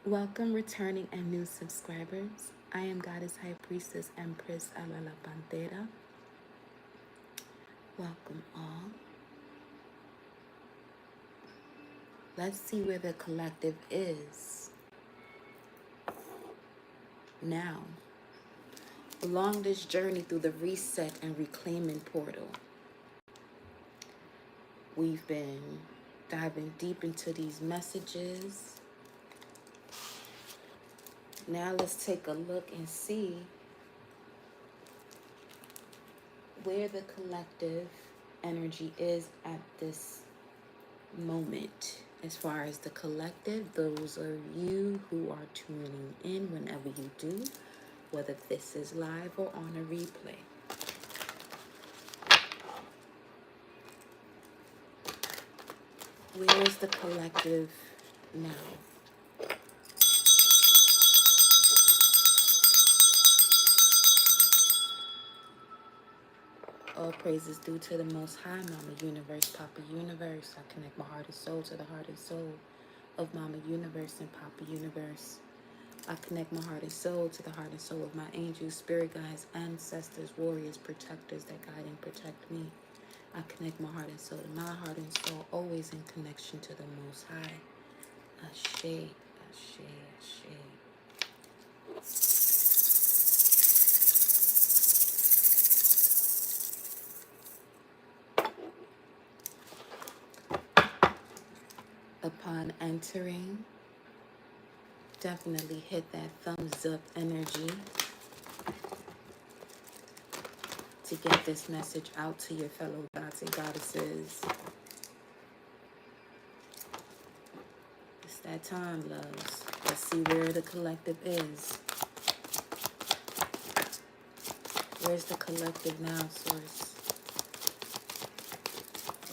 Welcome, returning and new subscribers. I am Goddess High Priestess Empress Alala Pantera. Welcome all. Let's see where the collective is now along this journey through the reset and reclaiming portal. We've been diving deep into these messages. Now let's take a look and see where the collective energy is at this moment. As far as the collective, those are you who are tuning in whenever you do, whether this is live or on a replay. Where is the collective now? All praises due to the Most High, Mama Universe, Papa Universe. I connect my heart and soul to the heart and soul of Mama Universe and Papa Universe. I connect my heart and soul to the heart and soul of my angels, spirit guides, ancestors, warriors, protectors that guide and protect me. I connect my heart and soul to my heart and soul, always in connection to the Most High. Ashe, ashe, ashe. Upon entering, definitely hit that thumbs up energy to get this message out to your fellow gods and goddesses. It's that time, loves. Let's see where the collective is. Where's the collective now, Source?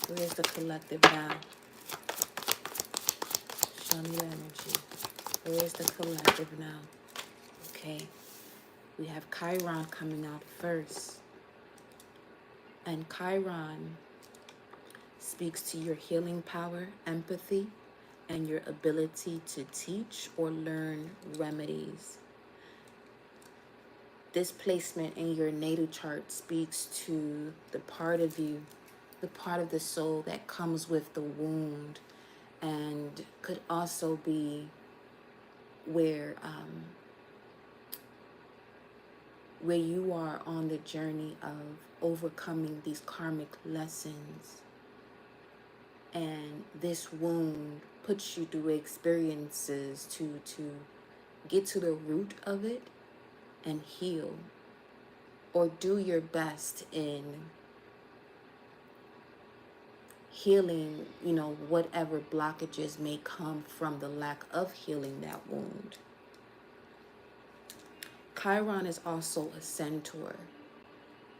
Where's the collective now? Show me the energy. Where's the collective now? Okay. We have Chiron coming out first. And Chiron speaks to your healing power, empathy, and your ability to teach or learn remedies. This placement in your natal chart speaks to the part of you, the part of the soul that comes with the wound, and could also be where you are on the journey of overcoming these karmic lessons. And this wound puts you through experiences to get to the root of it and heal, or do your best in healing, whatever blockages may come from the lack of healing that wound. Chiron is also a centaur.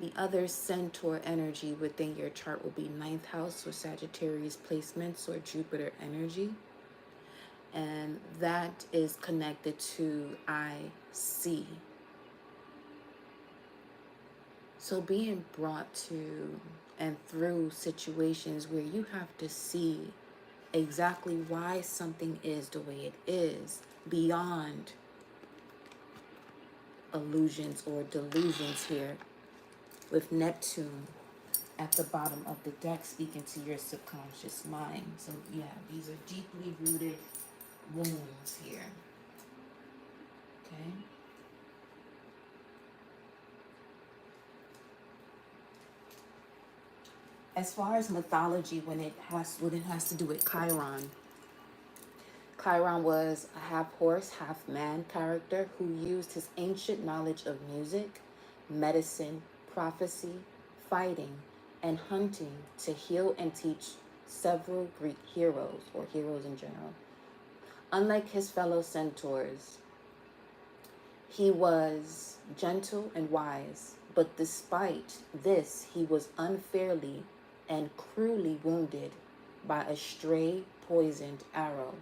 The other centaur energy within your chart will be 9th house or Sagittarius placements or Jupiter energy. And that is connected to I see. So being brought to and through situations where you have to see exactly why something is the way it is, beyond illusions or delusions here, with Neptune at the bottom of the deck speaking to your subconscious mind. So yeah, these are deeply rooted wounds here. Okay. As far as mythology, when it has to do with Chiron, Chiron was a half horse, half man character who used his ancient knowledge of music, medicine, prophecy, fighting, and hunting to heal and teach several Greek heroes, or heroes in general. Unlike his fellow centaurs, he was gentle and wise, but despite this, he was unfairly and cruelly wounded by a stray poisoned arrow.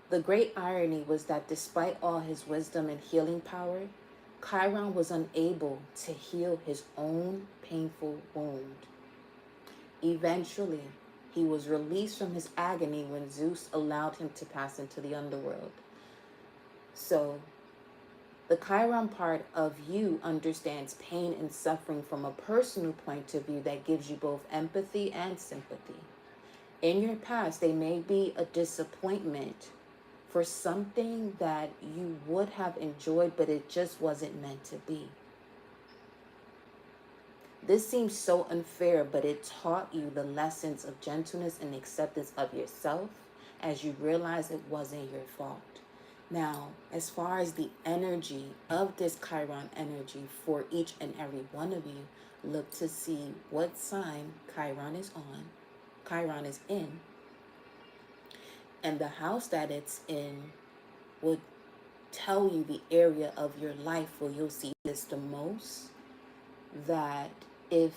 The great irony was that despite all his wisdom and healing power, Chiron was unable to heal his own painful wound. Eventually, He was released from his agony when Zeus allowed him to pass into the underworld. So the Chiron part of you understands pain and suffering from a personal point of view that gives you both empathy and sympathy. In your past, there may be a disappointment for something that you would have enjoyed, but it just wasn't meant to be. This seems so unfair, but it taught you the lessons of gentleness and acceptance of yourself as you realize it wasn't your fault. Now, as far as the energy of this Chiron energy for each and every one of you, look to see what sign Chiron is on, Chiron is in, and the house that it's in would tell you the area of your life where you'll see this the most. That if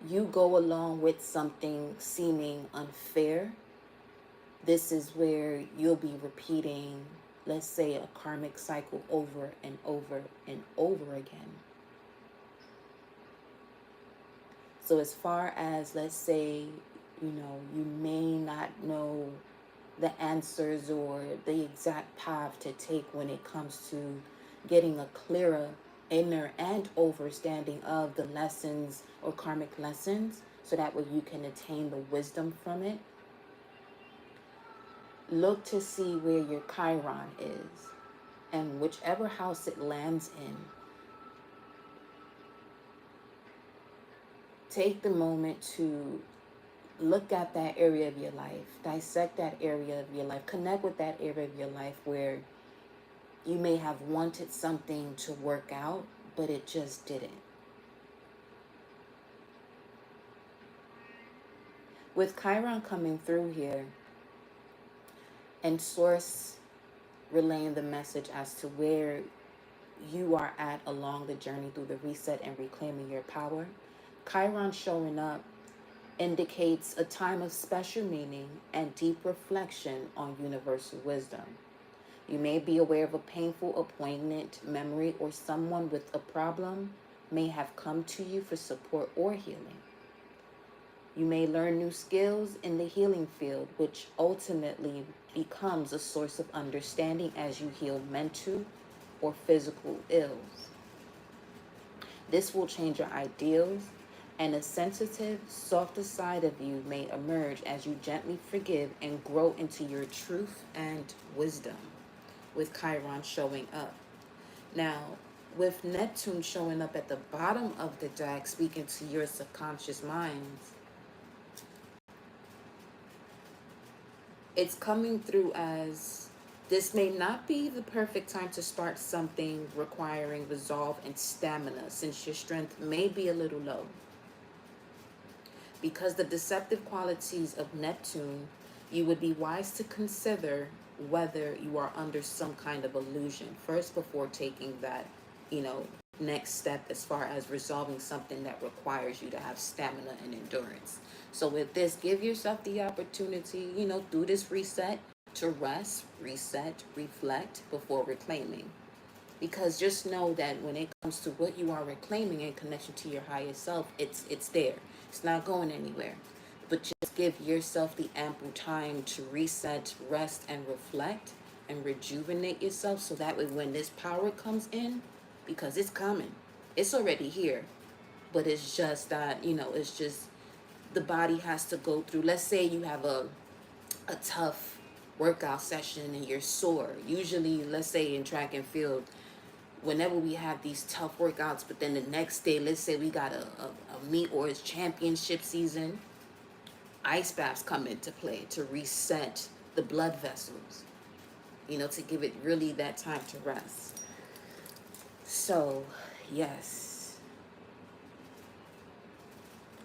you go along with something seeming unfair, this is where you'll be repeating, let's say, a karmic cycle over and over and over again. So as far as, let's say, you may not know the answers or the exact path to take when it comes to getting a clearer inner and overstanding of the lessons or karmic lessons, so that way you can attain the wisdom from it. Look to see where your Chiron is, and whichever house it lands in, take the moment to look at that area of your life, dissect that area of your life, connect with that area of your life where you may have wanted something to work out, but it just didn't. With Chiron coming through here and Source relaying the message as to where you are at along the journey through the reset and reclaiming your power, Chiron showing up indicates a time of special meaning and deep reflection on universal wisdom. You may be aware of a painful appointment, memory, or someone with a problem may have come to you for support or healing. You may learn new skills in the healing field, which ultimately becomes a source of understanding as you heal mental or physical ills. This will change your ideals, and a sensitive, softer side of you may emerge as you gently forgive and grow into your truth and wisdom, with Chiron showing up. Now, with Neptune showing up at the bottom of the deck, speaking to your subconscious minds, it's coming through as this may not be the perfect time to start something requiring resolve and stamina, since your strength may be a little low. Because the deceptive qualities of Neptune, you would be wise to consider whether you are under some kind of illusion first before taking that, next step as far as resolving something that requires you to have stamina and endurance. So with this, give yourself the opportunity, through this reset, to rest, reset, reflect before reclaiming. Because just know that when it comes to what you are reclaiming in connection to your higher self, it's there. It's not going anywhere. But just give yourself the ample time to reset, rest, and reflect and rejuvenate yourself, so that way when this power comes in, because it's coming, it's already here, but it's just that, it's just the body has to go through. Let's say you have a tough workout session and you're sore. Usually, let's say in track and field, whenever we have these tough workouts, but then the next day, let's say we got a meet or it's championship season, ice baths come into play to reset the blood vessels, to give it really that time to rest. So, yes.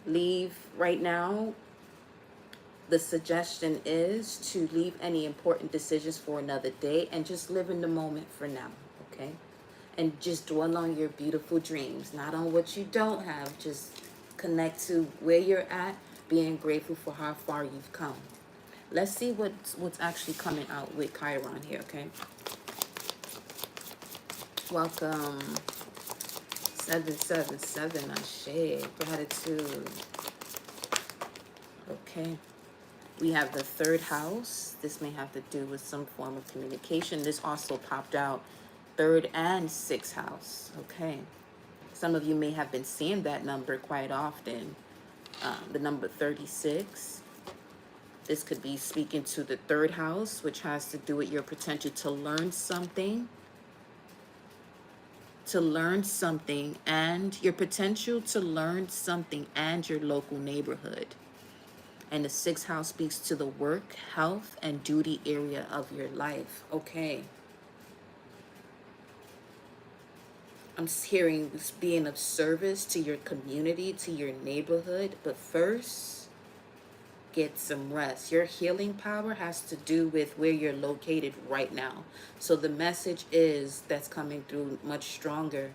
Leave right now. The suggestion is to leave any important decisions for another day and just live in the moment for now, okay? And just dwell on your beautiful dreams, not on what you don't have. Just connect to where you're at, being grateful for how far you've come. Let's see what's actually coming out with Chiron here, okay? Welcome, 777, Ashe, gratitude. Okay. We have the third house. This may have to do with some form of communication. This also popped out third and sixth house. Okay. Some of you may have been seeing that number quite often. The number 36. This could be speaking to the third house, which has to do with your potential to learn something. And your potential to learn something and your local neighborhood. And the sixth house speaks to the work, health, and duty area of your life. Okay. I'm hearing this being of service to your community, to your neighborhood. But first, get some rest. Your healing power has to do with where you're located right now. So the message is that's coming through much stronger.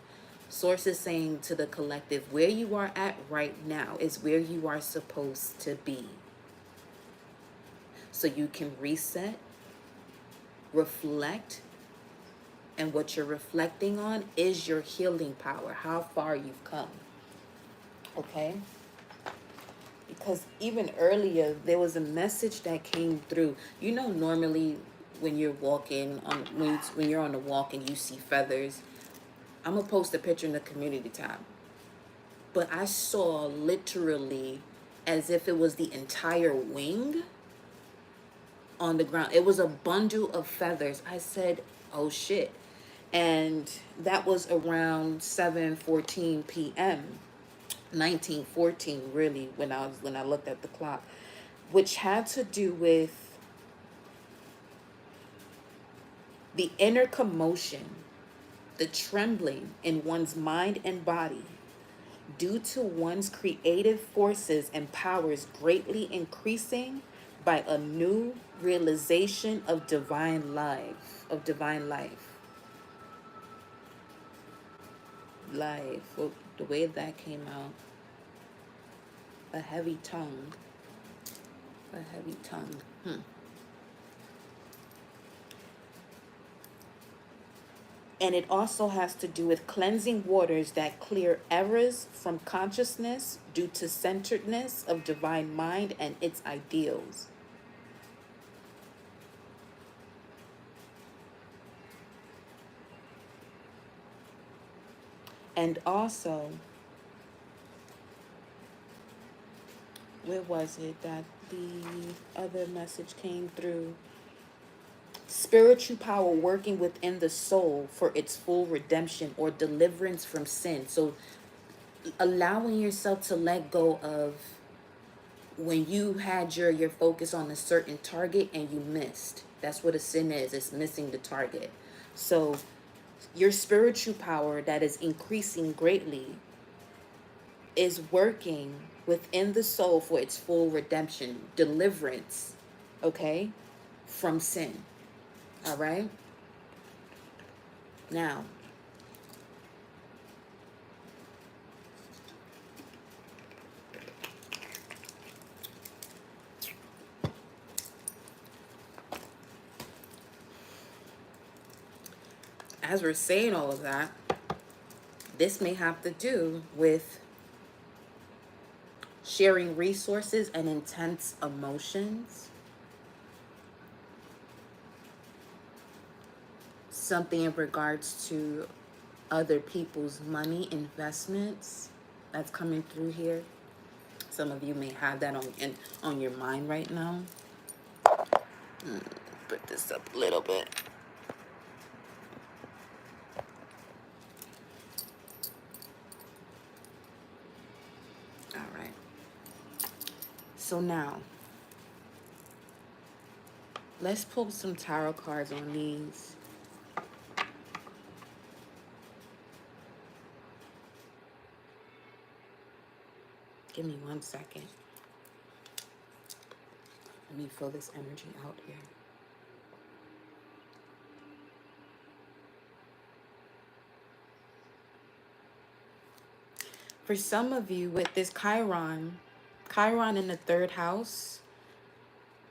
Source is saying to the collective, where you are at right now is where you are supposed to be. So you can reset, reflect, and what you're reflecting on is your healing power, how far you've come. Okay? Because even earlier, there was a message that came through. You know, normally when you're walking, when you're on a walk and you see feathers, I'm going to post a picture in the community tab. But I saw literally as if it was the entire wing on the ground. It was a bundle of feathers. I said, oh shit. And that was around 7:14 p.m. 1914 really when I looked at the clock, which had to do with the inner commotion, the trembling in one's mind and body due to one's creative forces and powers greatly increasing by a new realization of divine life, well, the way that came out, a heavy tongue. And it also has to do with cleansing waters that clear errors from consciousness due to centeredness of divine mind and its ideals. And also, where was it that the other message came through? Spiritual power working within the soul for its full redemption or deliverance from sin. So allowing yourself to let go of when you had your focus on a certain target and you missed. That's what a sin is. It's missing the target. So your spiritual power that is increasing greatly is working within the soul for its full redemption, deliverance, okay, from sin. All right? Now, as we're saying all of that, this may have to do with sharing resources and intense emotions. Something in regards to other people's money investments that's coming through here. Some of you may have that on your mind right now. Put this up a little bit. All right. So now, let's pull some tarot cards on these. Give me 1 second. Let me fill this energy out here. For some of you with this Chiron in the third house,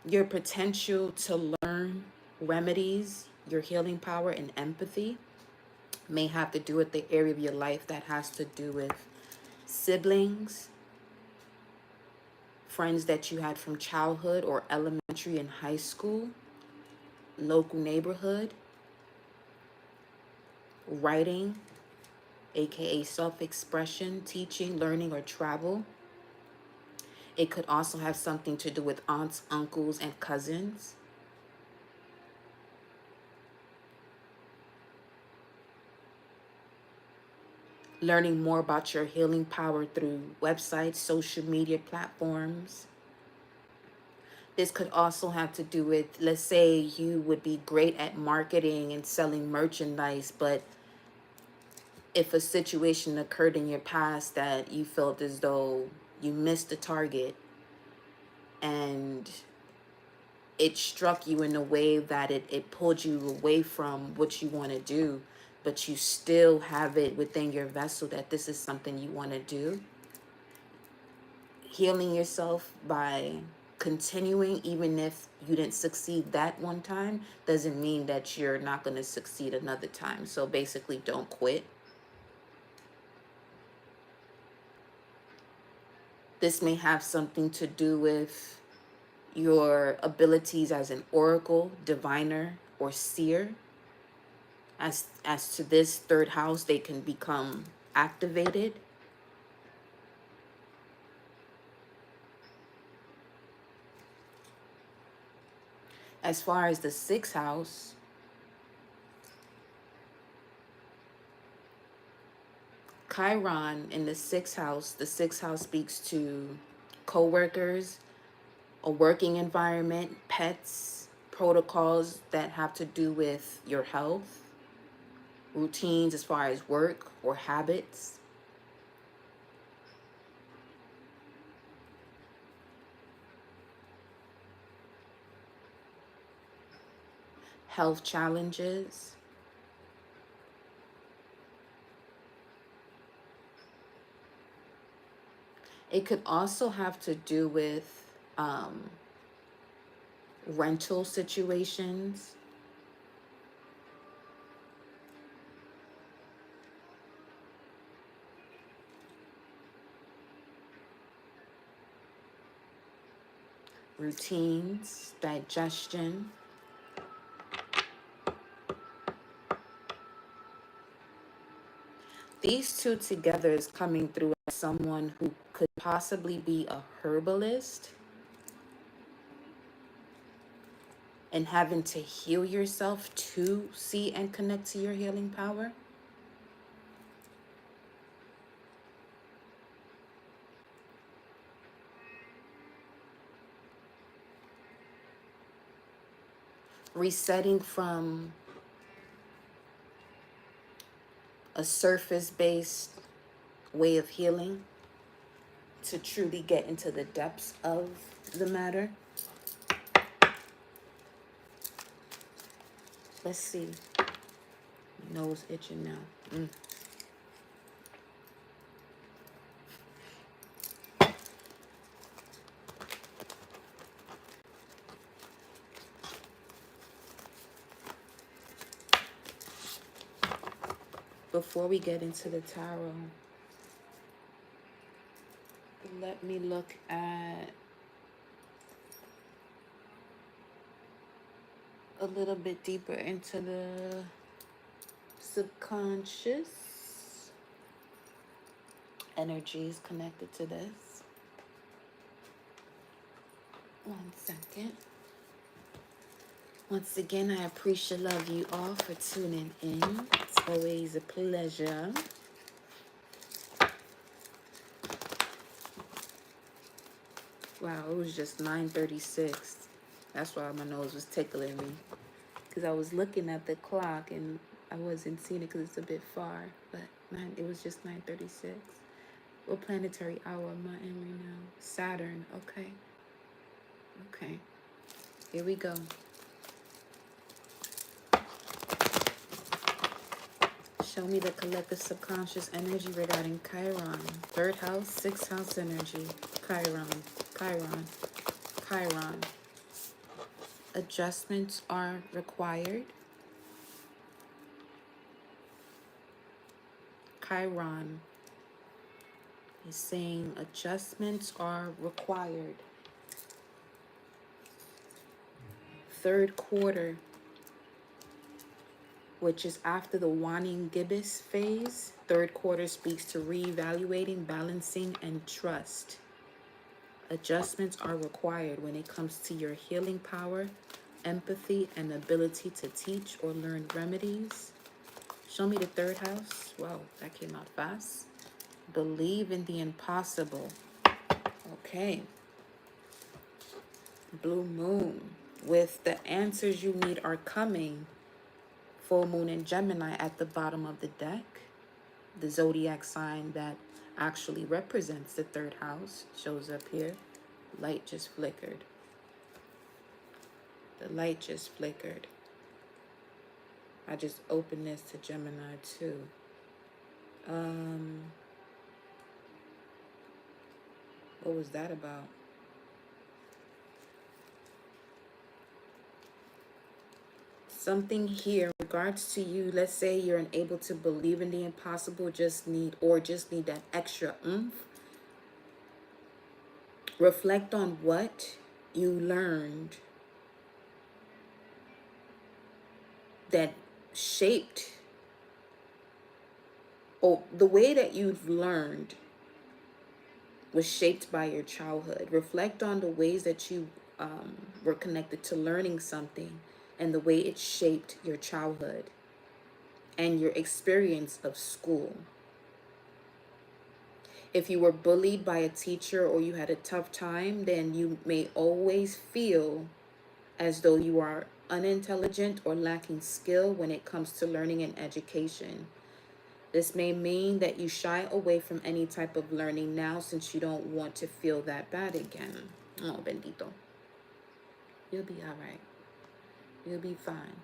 your potential to learn remedies, your healing power and empathy May have to do with the area of your life that has to do with siblings, friends that you had from childhood or elementary and high school, local neighborhood, writing, aka self-expression, teaching, learning, or travel. It could also have something to do with aunts, uncles, and cousins. Learning more about your healing power through websites, social media platforms. This could also have to do with, let's say you would be great at marketing and selling merchandise, but if a situation occurred in your past that you felt as though you missed the target and it struck you in a way that it pulled you away from what you want to do, but you still have it within your vessel that this is something you want to do. Healing yourself by continuing, even if you didn't succeed that one time, doesn't mean that you're not going to succeed another time. So basically, don't quit. This may have something to do with your abilities as an oracle, diviner, or seer. As to this third house, they can become activated. As far as the sixth house, Chiron in the sixth house speaks to co-workers, a working environment, pets, protocols that have to do with your health, routines as far as work or habits. Health challenges. It could also have to do with rental situations. Routines, digestion. These two together is coming through as someone who could possibly be a herbalist and having to heal yourself to see and connect to your healing power. Resetting from a surface-based way of healing to truly get into the depths of the matter. Let's see. Nose itching now. Before we get into the tarot, let me look at a little bit deeper into the subconscious energies connected to this. 1 second. Once again, I appreciate love you all for tuning in. It's always a pleasure. Wow, it was just 9:36. That's why my nose was tickling me. Because I was looking at the clock and I wasn't seeing it because it's a bit far. But it was just 9:36. What planetary hour am I in right now? Saturn. Okay. Okay. Here we go. Show me the collective subconscious energy regarding Chiron. Third house, sixth house energy. Chiron, Chiron, Chiron. Adjustments are required. Chiron is saying adjustments are required. Third quarter, which is after the waning gibbous phase. Third quarter speaks to reevaluating, balancing, and trust. Adjustments are required when it comes to your healing power, empathy, and ability to teach or learn remedies. Show me the third house. Wow, that came out fast. Believe in the impossible. Okay. Blue moon. With the answers you need are coming. Full moon in Gemini at the bottom of the deck. The zodiac sign that actually represents the third house shows up here. Light just flickered. The light just flickered. I just opened this to Gemini too. What was that about? Something here in regards to you, let's say you're unable to believe in the impossible, just need that extra oomph. Reflect on what you learned that shaped, or the way that you've learned was shaped by your childhood. Reflect on the ways that you were connected to learning something and the way it shaped your childhood and your experience of school. If you were bullied by a teacher or you had a tough time, then you may always feel as though you are unintelligent or lacking skill when it comes to learning and education. This may mean that you shy away from any type of learning now since you don't want to feel that bad again. Oh, bendito. You'll be all right. You'll be fine.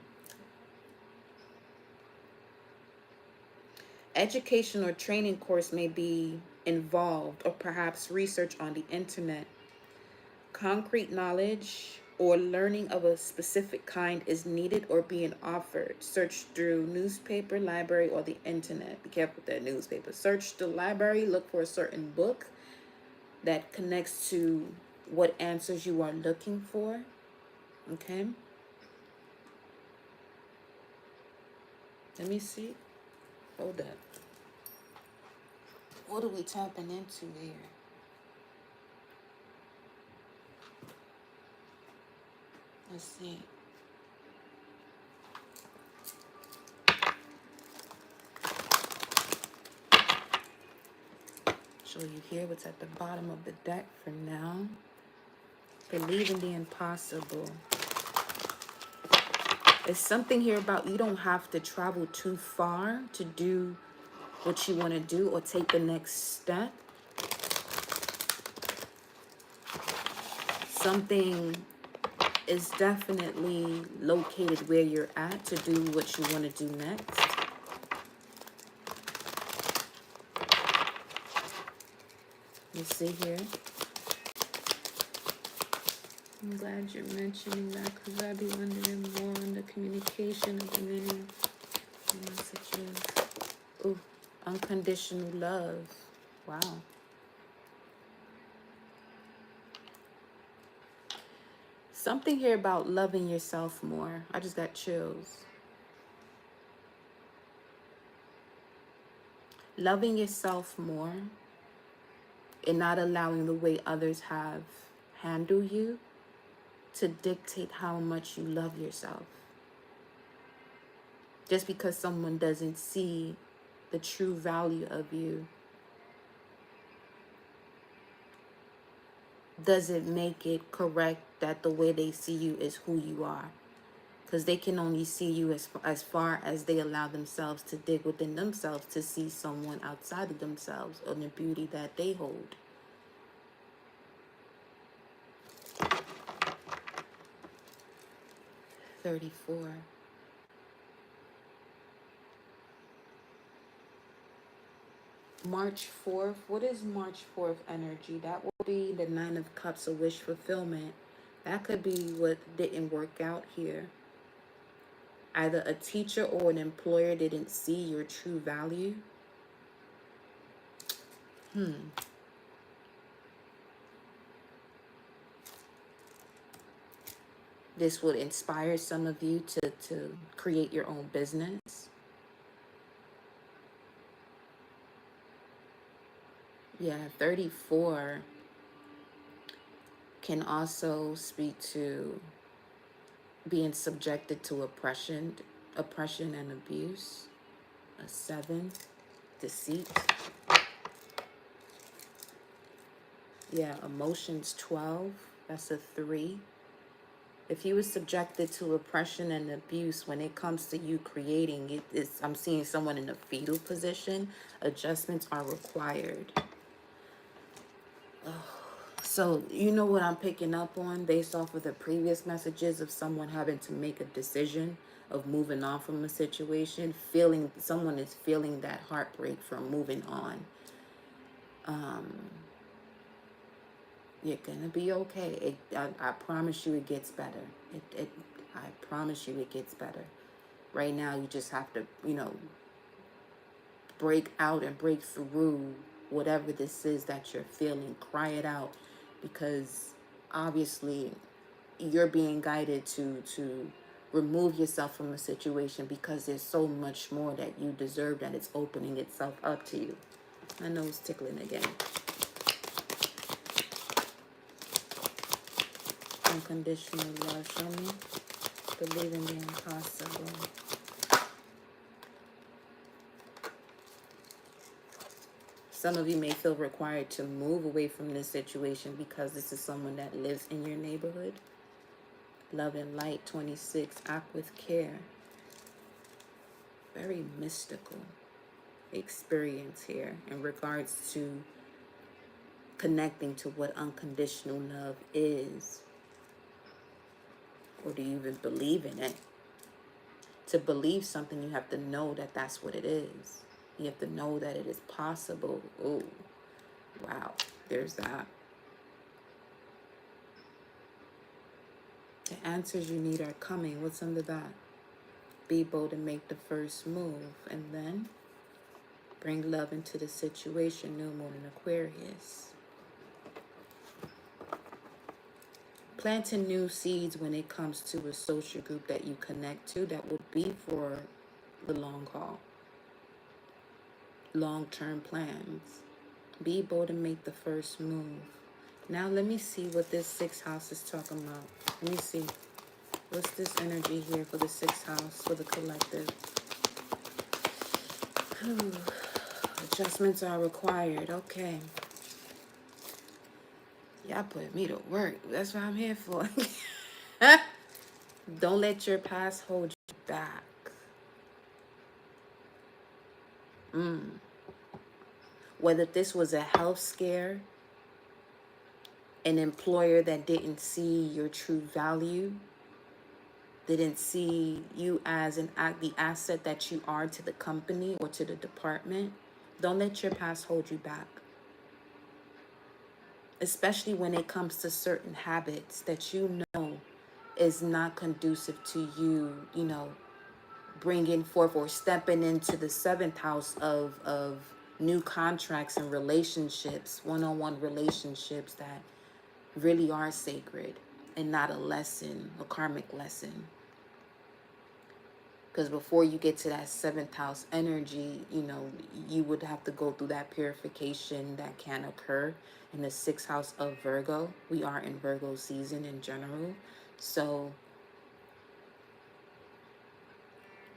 Education or training course may be involved, or perhaps research on the internet. Concrete knowledge or learning of a specific kind is needed or being offered. Search through newspaper, library, or the internet. Be careful with that newspaper. Search the library, look for a certain book that connects to what answers you are looking for. Okay? Let me see. Hold up. What are we tapping into here? Let's see. Show you here what's at the bottom of the deck for now. Believe in the impossible. There's something here about you don't have to travel too far to do what you want to do or take the next step. Something is definitely located where you're at to do what you want to do next. You see here? I'm glad you're mentioning that because I'd be wondering more on the communication of the many messages. Ooh, unconditional love. Wow. Something here about loving yourself more. I just got chills. Loving yourself more and not allowing the way others have handled you to dictate how much you love yourself. Just because someone doesn't see the true value of you doesn't make it correct that the way they see you is who you are. Because they can only see you as far as they allow themselves to dig within themselves to see someone outside of themselves or the beauty that they hold. $34. March 4th. What is March 4th energy? That will be the Nine of Cups, a wish fulfillment. That could be what didn't work out here. Either a teacher or an employer didn't see your true value. This would inspire some of you to create your own business. Yeah, 34 can also speak to being subjected to oppression and abuse. A 7, deceit. Yeah, emotions, 12. That's a 3. If you were subjected to oppression and abuse when it comes to you creating it, I'm seeing someone in a fetal position. Adjustments are required. So you know what I'm picking up on based off of the previous messages of someone having to make a decision of moving on from a situation, someone is feeling that heartbreak from moving on. You're gonna be okay. I promise you it gets better. I promise you it gets better. Right now you just have to, break out and break through whatever this is that you're feeling. Cry it out, because obviously you're being guided to remove yourself from a situation because there's so much more that you deserve that it's opening itself up to you. My nose tickling again. Unconditional love, show me. Believe in the impossible. Some of you may feel required to move away from this situation because this is someone that lives in your neighborhood. Love and light, 26. Act with care. Very mystical experience here in regards to connecting to what unconditional love is. Or do you even believe in it? To believe something, you have to know that that's what it is. You have to know that it is possible. Oh, wow. There's that. The answers you need are coming. What's under that? Be bold and make the first move. And then bring love into the situation. New moon in Aquarius. Planting new seeds when it comes to a social group that you connect to that would be for the long haul. Long-term plans. Be bold and make the first move. Now let me see what this 6th house is talking about. Let me see. What's this energy here for the 6th house, for the collective? Adjustments are required. Okay. Y'all put me to work. That's what I'm here for. Don't let your past hold you back. Whether this was a health scare, an employer that didn't see your true value, didn't see you as the asset that you are to the company or to the department, don't let your past hold you back. Especially when it comes to certain habits that you know is not conducive to you, bringing forth or stepping into the 7th house of new contracts and relationships, one-on-one relationships that really are sacred and not a lesson, a karmic lesson. Because before you get to that 7th house energy, you would have to go through that purification that can occur in the 6th house of Virgo. We are in Virgo season in general. So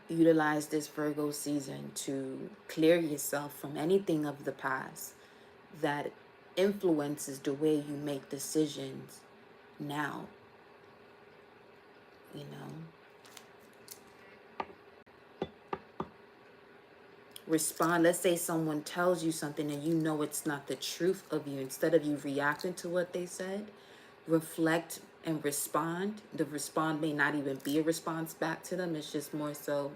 utilize this Virgo season to clear yourself from anything of the past that influences the way you make decisions now. Respond. Let's say someone tells you something and you know it's not the truth of you. Instead of you reacting to what they said, reflect and respond. The respond may not even be a response back to them. It's just more so,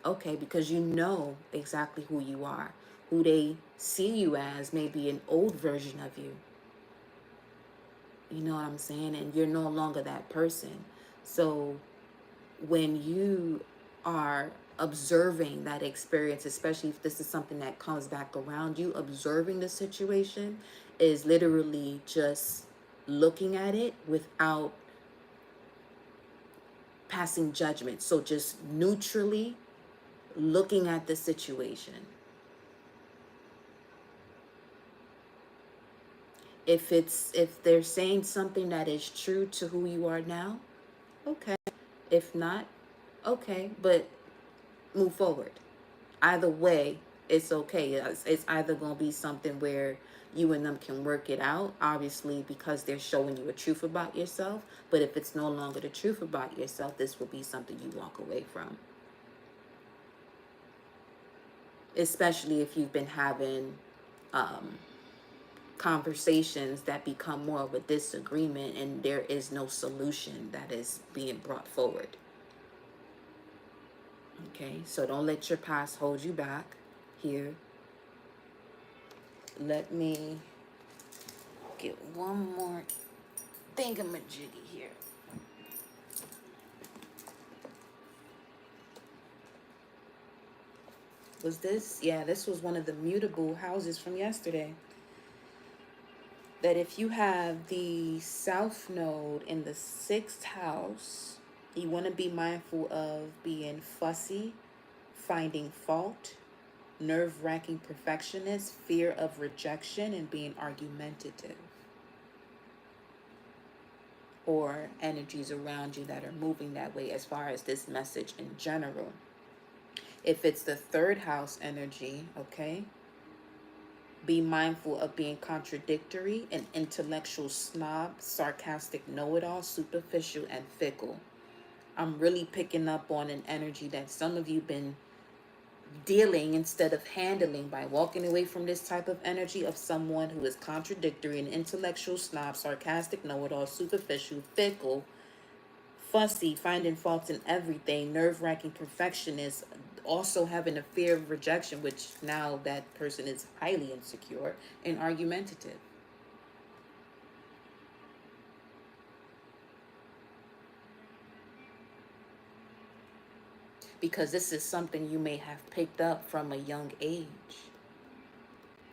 okay, because you know exactly who you are. Who they see you as may be an old version of you. You know what I'm saying? And you're no longer that person. So when you are observing that experience, especially if this is something that comes back around you, observing the situation is literally just looking at it without passing judgment. So just neutrally looking at the situation. If they're saying something that is true to who you are now, okay. If not, okay, but move forward. Either way, it's okay. It's either going to be something where you and them can work it out, obviously, because they're showing you a truth about yourself. But if it's no longer the truth about yourself, this will be something you walk away from. Especially if you've been having conversations that become more of a disagreement and there is no solution that is being brought forward. Okay, so don't let your past hold you back here. Let me get one more thingamajiggy here. Was this? Yeah, this was one of the mutable houses from yesterday. That if you have the South Node in the 6th house, you want to be mindful of being fussy, finding fault, nerve-wracking perfectionist, fear of rejection, and being argumentative. Or energies around you that are moving that way as far as this message in general. If it's the 3rd house energy, okay, be mindful of being contradictory, an intellectual snob, sarcastic know-it-all, superficial, and fickle. I'm really picking up on an energy that some of you been dealing instead of handling by walking away from this type of energy of someone who is contradictory, an intellectual snob, sarcastic know-it-all, superficial, fickle, fussy, finding faults in everything, nerve-wracking perfectionist, also having a fear of rejection, which now that person is highly insecure, and argumentative. Because this is something you may have picked up from a young age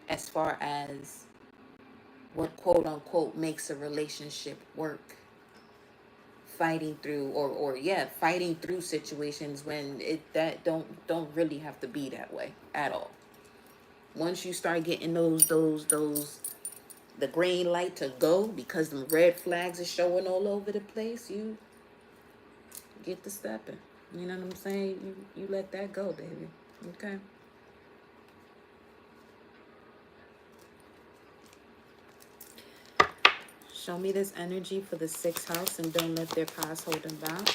as far as what quote unquote makes a relationship work. Fighting through fighting through situations when it that don't really have to be that way at all. Once you start getting those the green light to go because the red flags are showing all over the place, you get to stepping. You know what I'm saying? You let that go, baby. Okay. Show me this energy for the 6th house and don't let their past hold them back.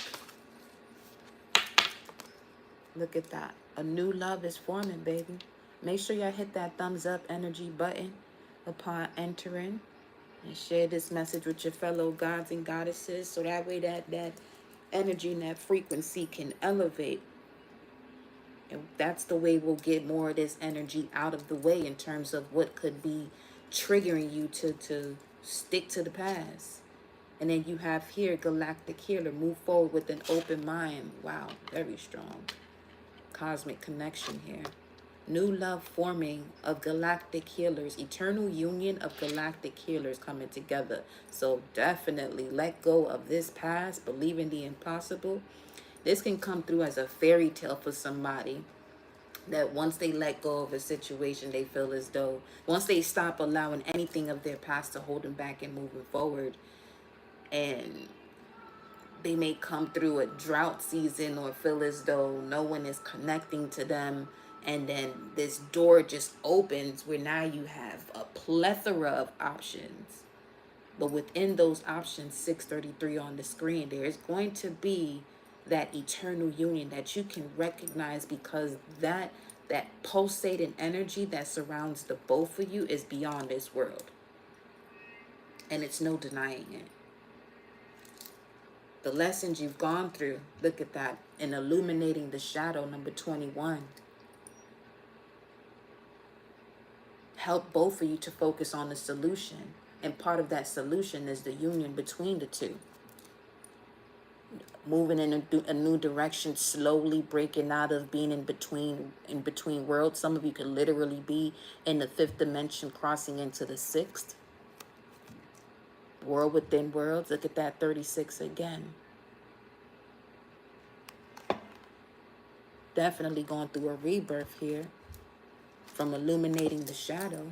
Look at that. A new love is forming, baby. Make sure y'all hit that thumbs up energy button upon entering and share this message with your fellow gods and goddesses so that way that energy and that frequency can elevate. And that's the way we'll get more of this energy out of the way in terms of what could be triggering you to stick to the past. And then you have here galactic healer, move forward with an open mind. Wow, very strong cosmic connection here. New love forming of galactic healers, eternal union of galactic healers coming together. So definitely let go of this past, believe in the impossible. This can come through as a fairy tale for somebody that once they let go of a situation, they feel as though once they stop allowing anything of their past to hold them back and moving forward, and they may come through a drought season or feel as though no one is connecting to them, and then this door just opens where now you have a plethora of options. But within those options, 633 on the screen, there is going to be that eternal union that you can recognize, because that pulsating energy that surrounds the both of you is beyond this world. And it's no denying it. The lessons you've gone through, look at that, and illuminating the shadow, number 21. Help both of you to focus on the solution. And part of that solution is the union between the two. moving in a new direction, slowly breaking out of being in between worlds. Some of you could literally be in the fifth dimension, crossing into the sixth. World within worlds. Look at that 36 again. Definitely going through a rebirth here from illuminating the shadow.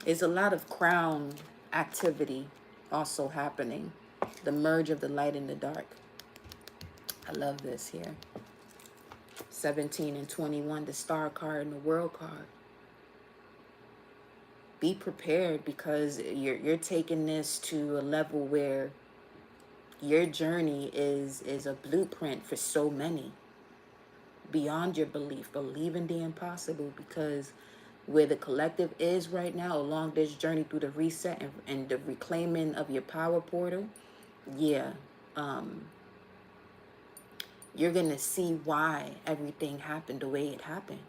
There's a lot of crown activity also happening. The merge of the light and the dark. I love this here. 17 and 21, the star card and the world card. Be prepared, because you're taking this to a level where your journey is a blueprint for so many. Beyond your belief. Believe in the impossible, because where the collective is right now along this journey through the reset and the reclaiming of your power portal, yeah, you're gonna see why everything happened the way it happened.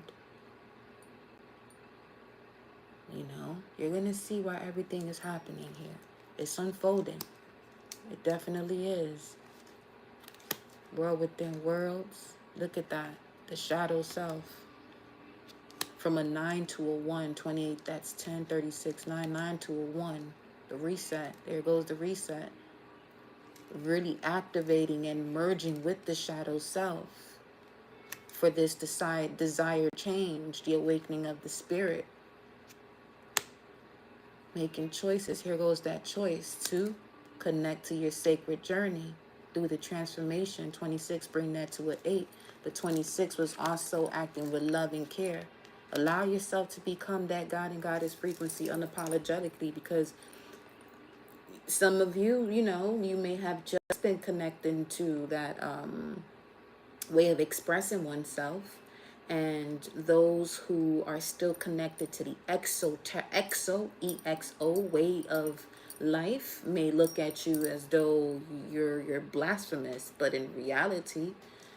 You know, you're gonna see why everything is happening here. It's unfolding. It definitely is. World within worlds. Look at that. The shadow self. From a 9 to a 1, 28, that's 10, 36, 9, 9 to a 1. The reset. There goes the reset. Really activating and merging with the shadow self for this desired change, the awakening of the spirit. Making choices. Here goes that choice to connect to your sacred journey through the transformation. 26, bring that to an 8. The 26 was also acting with love and care. Allow yourself to become that God and Goddess frequency unapologetically, because some of you, you know, you may have just been connecting to that way of expressing oneself. And those who are still connected to the EXO way of life may look at you as though you're blasphemous. But in reality,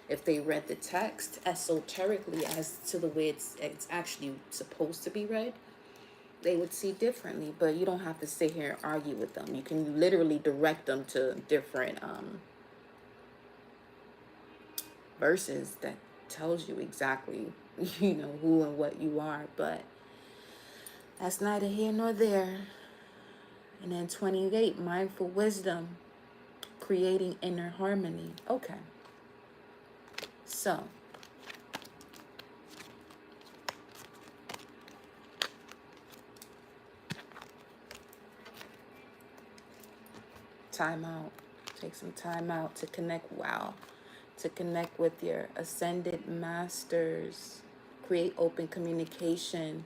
if they read the text esoterically as to the way it's actually supposed to be read, they would see differently. But you don't have to sit here and argue with them. You can literally direct them to different verses that tells you exactly, you know, who and what you are. But that's neither here nor there. And then 28, mindful wisdom, creating inner harmony. Okay. So time out. Take some time out to connect. Wow. To connect with your ascended masters. Create open communication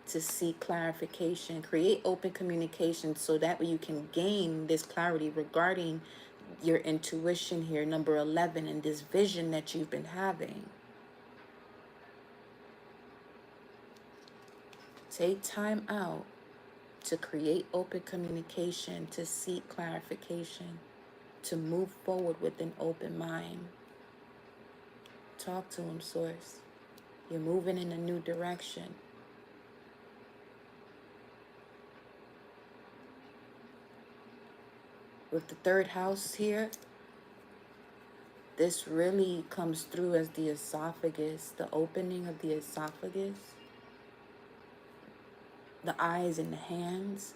to seek clarification. Create open communication so that way you can gain this clarity regarding your intuition here, number 11, and this vision that you've been having. Take time out to create open communication, to seek clarification, to move forward with an open mind. Talk to him, Source. You're moving in a new direction. With the third house here, this really comes through as the esophagus, the opening of the esophagus, the eyes and the hands,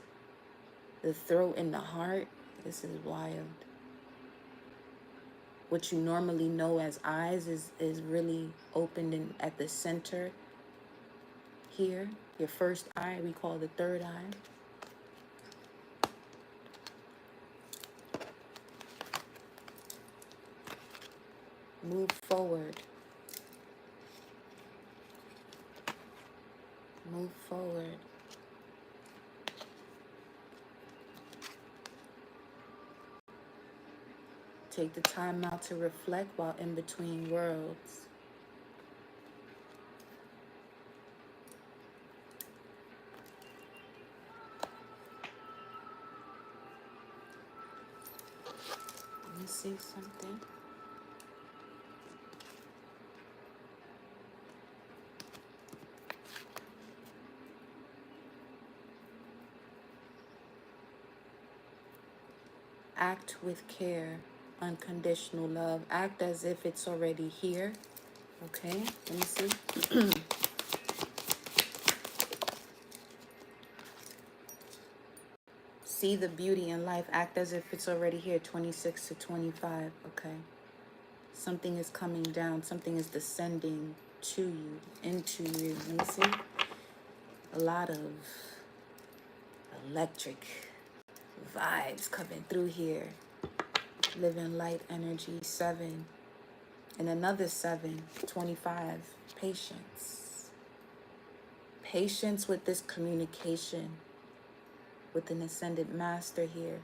the throat and the heart. This is wild. What you normally know as eyes is really opened in at the center here. Your first eye, we call the third eye. Move forward. Move forward. Take the time out to reflect while in between worlds. Let me see something. Act with care. Unconditional love. Act as if it's already here. Okay, let me see. See the beauty in life. Act as if it's already here. 26 to 25. Okay. Something is coming down. Something is descending to you, into you. Let me see. A lot of electric vibes coming through here. Living light energy. 7. And another 7. 25. Patience. Patience with this communication. With an ascended master here.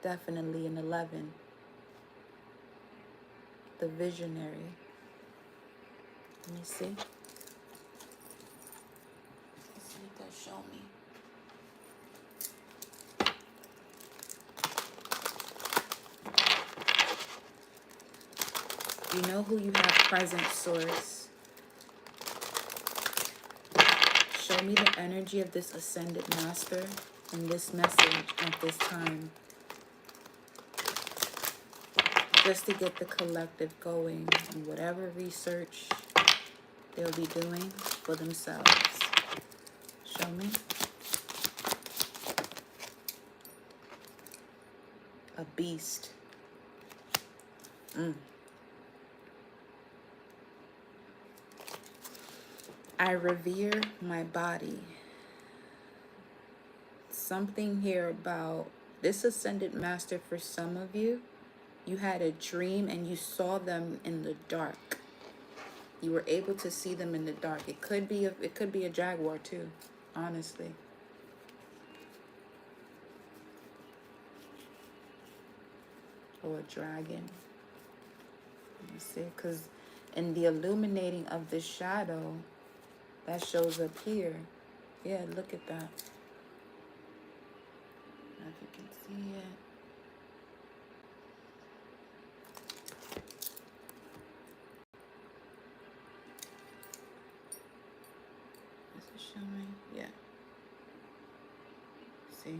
Definitely an 11. The visionary. Let me see. Let's see what they'll show me. You know who you have present, Source. Show me the energy of this ascended master and this message at this time. Just to get the collective going in whatever research they'll be doing for themselves. Show me. A beast. I revere my body. Something here about this ascended master for some of you. You had a dream and you saw them in the dark. You were able to see them in the dark. It could be a jaguar too, honestly. Or a dragon. Let me see, because in the illuminating of the shadow that shows up here. Yeah, look at that. I don't know if you can see it. Showing, yeah. See.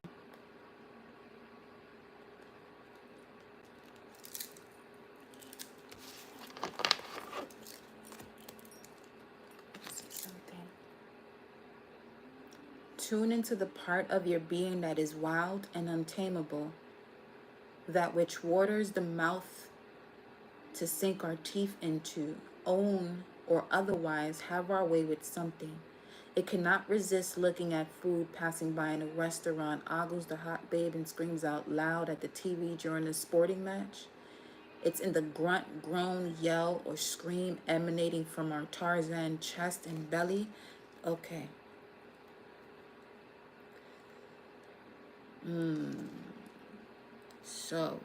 See something. Tune into the part of your being that is wild and untamable, that which waters the mouth to sink our teeth into, own or otherwise have our way with something. It cannot resist looking at food passing by in a restaurant, ogles the hot babe and screams out loud at the TV during a sporting match. It's in the grunt, groan, yell, or scream emanating from our Tarzan chest and belly. Okay. So,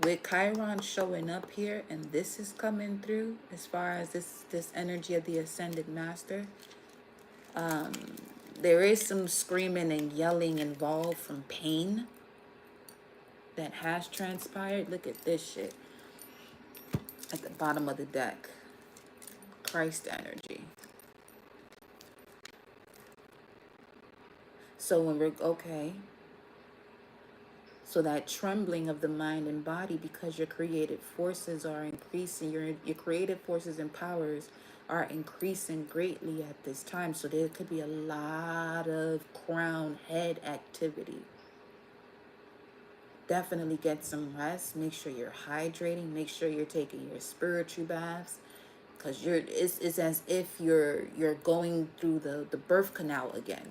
with Chiron showing up here, and this is coming through as far as this energy of the ascended master, there is some screaming and yelling involved from pain that has transpired. Look at this shit at the bottom of the deck. Christ energy. So when we're okay, so that trembling of the mind and body, because your creative forces are increasing, your creative forces and powers are increasing greatly at this time. So there could be a lot of crown head activity. Definitely get some rest. Make sure you're hydrating. Make sure you're taking your spiritual baths, because it's as if you're going through the birth canal again,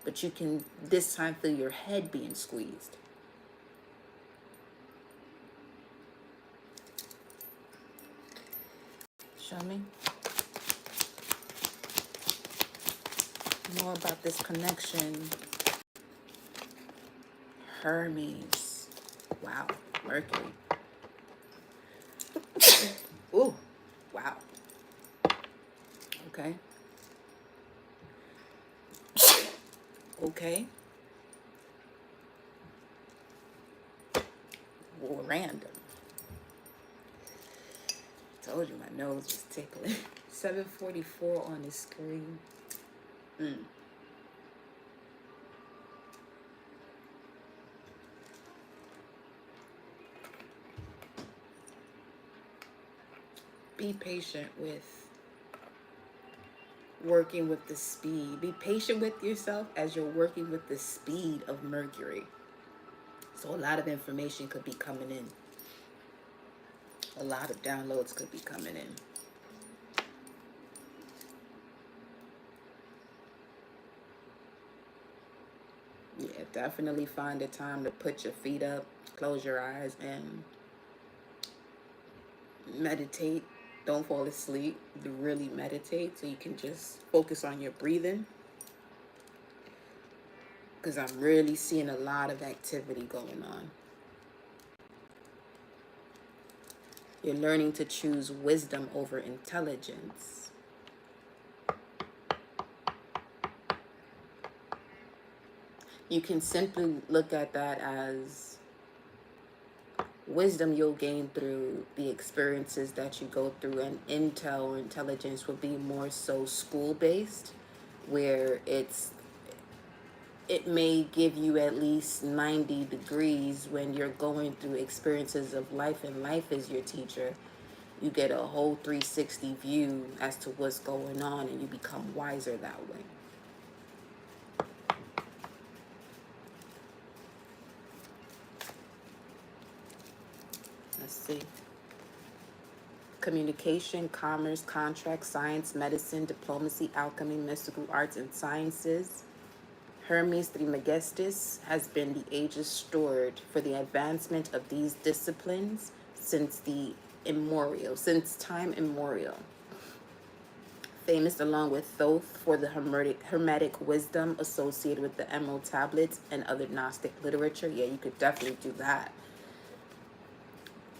but you can this time feel your head being squeezed. Show me more about this connection. Hermes. Wow. Mercury. Ooh. Wow. Okay. Okay. Well, random. Told you my nose was tickling. 7:44 on the screen. be patient with working with the speed. Be patient with yourself as you're working with the speed of Mercury. So a lot of information could be coming in. A lot of downloads could be coming in. Yeah, definitely find a time to put your feet up, close your eyes, and meditate. Don't fall asleep. Really meditate so you can just focus on your breathing. Because I'm really seeing a lot of activity going on. You're learning to choose wisdom over intelligence. You can simply look at that as wisdom you'll gain through the experiences that you go through, and intel or intelligence will be more so school-based, where it may give you at least 90 degrees when you're going through experiences of life, and life is your teacher. You get a whole 360 view as to what's going on, and you become wiser that way. Let's see. Communication, commerce, contract, science, medicine, diplomacy, alchemy, mystical arts, and sciences. Hermes Trismegistus has been the aegis steward for the advancement of these disciplines since time immemorial. Famous along with Thoth for the hermetic wisdom associated with the Emerald Tablets and other Gnostic literature. Yeah, you could definitely do that.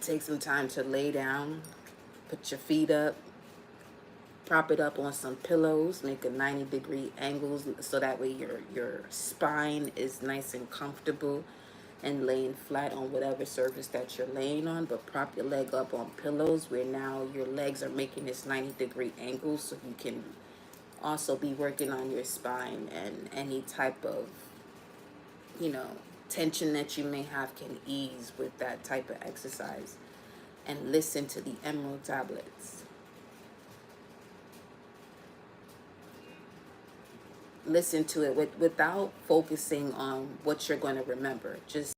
Take some time to lay down, put your feet up, prop it up on some pillows, make a 90-degree angles so that way your spine is nice and comfortable and laying flat on whatever surface that you're laying on, but prop your leg up on pillows where now your legs are making this 90-degree angle, so you can also be working on your spine, and any type of, tension that you may have can ease with that type of exercise. And listen to the Emerald Tablets. Listen to it without focusing on what you're going to remember. Just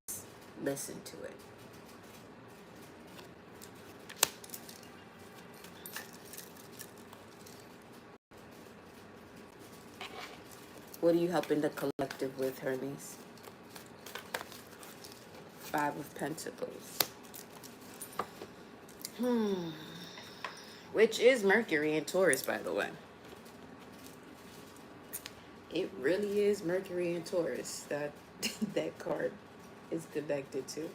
listen to it. What are you helping the collective with, Hermes? 5 of Pentacles. Which is Mercury in Taurus, by the way. It really is Mercury in Taurus that that card is connected to.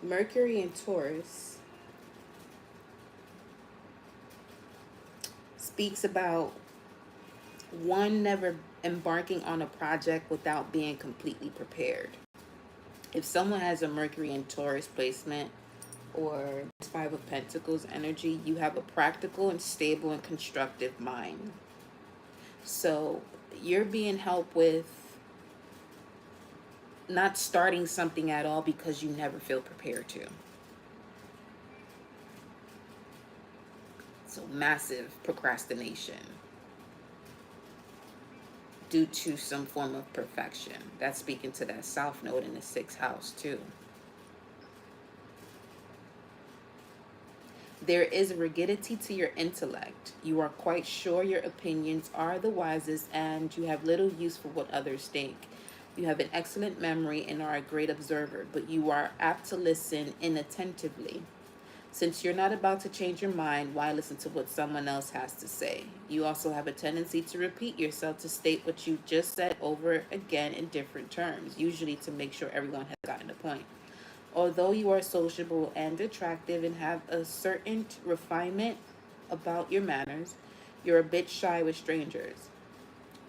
Mercury in Taurus speaks about one never embarking on a project without being completely prepared. If someone has a Mercury in Taurus placement or 5 of Pentacles energy, you have a practical and stable and constructive mind. So you're being helped with not starting something at all because you never feel prepared to. So massive procrastination due to some form of perfection. That's speaking to that South Node in the 6th house too. There is rigidity to your intellect. You are quite sure your opinions are the wisest, and you have little use for what others think. You have an excellent memory and are a great observer, but you are apt to listen inattentively. Since you're not about to change your mind, why listen to what someone else has to say? You also have a tendency to repeat yourself, to state what you just said over again in different terms, usually to make sure everyone has gotten the point. Although you are sociable and attractive and have a certain refinement about your manners, you're a bit shy with strangers.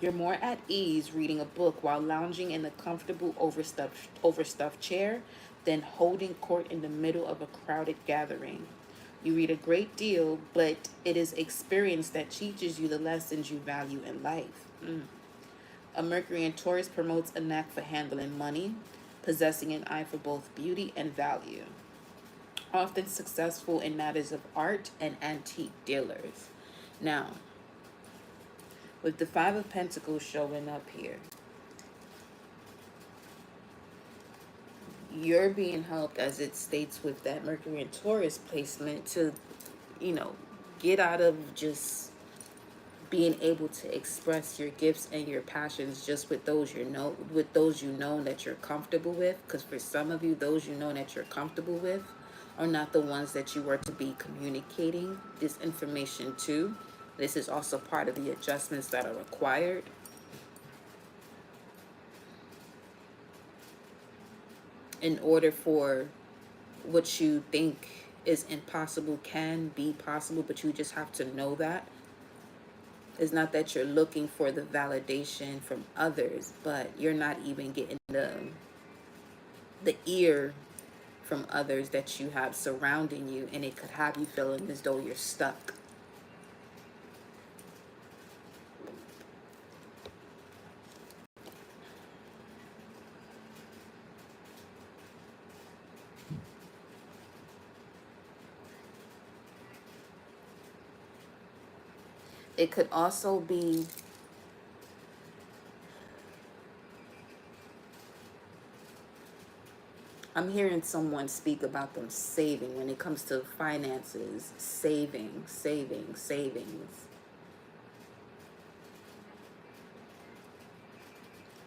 You're more at ease reading a book while lounging in a comfortable overstuffed chair than holding court in the middle of a crowded gathering. You read a great deal, but it is experience that teaches you the lessons you value in life. A Mercury in Taurus promotes a knack for handling money, possessing an eye for both beauty and value. Often successful in matters of art and antique dealers. Now, with the Five of Pentacles showing up here, you're being helped, as it states with that Mercury and Taurus placement, to, you know, get out of just being able to express your gifts and your passions just with those you know that you're comfortable with. Because for some of you, those you know that you're comfortable with are not the ones that you were to be communicating this information to. This is also part of the adjustments that are required. In order for what you think is impossible can be possible, but you just have to know that. It's not that you're looking for the validation from others, but you're not even getting the ear from others that you have surrounding you, and it could have you feeling as though you're stuck. It could also be I'm hearing someone speak about them saving when it comes to finances. Savings.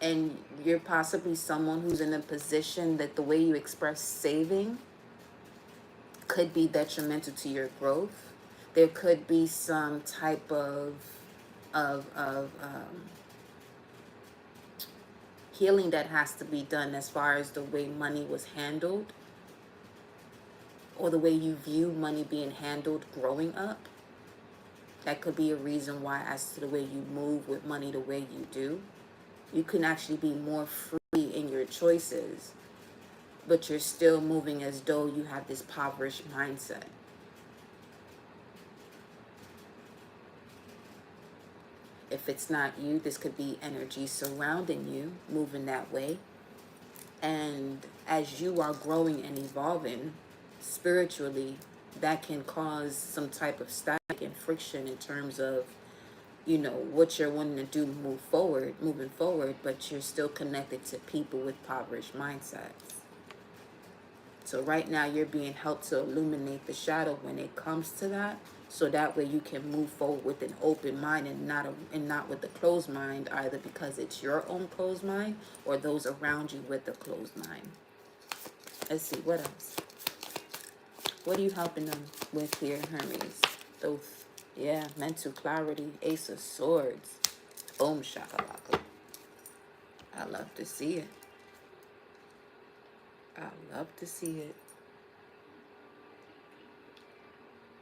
And you're possibly someone who's in a position that the way you express saving could be detrimental to your growth. There could be some type of of, of um, healing that has to be done as far as the way money was handled, or the way you view money being handled growing up. That could be a reason why, as to the way you move with money the way you do. You can actually be more free in your choices, but you're still moving as though you have this impoverished mindset. If it's not you, this could be energy surrounding you, moving that way. And as you are growing and evolving spiritually, that can cause some type of static and friction in terms of, you know, what you're wanting to do moving forward, but you're still connected to people with impoverished mindsets. So right now you're being helped to illuminate the shadow when it comes to that, so that way you can move forward with an open mind and not with a closed mind, either because it's your own closed mind or those around you with a closed mind. Let's see, what else? What are you helping them with here, Hermes? Those, yeah, mental clarity, Ace of Swords. Boom shakalaka. I love to see it. I love to see it.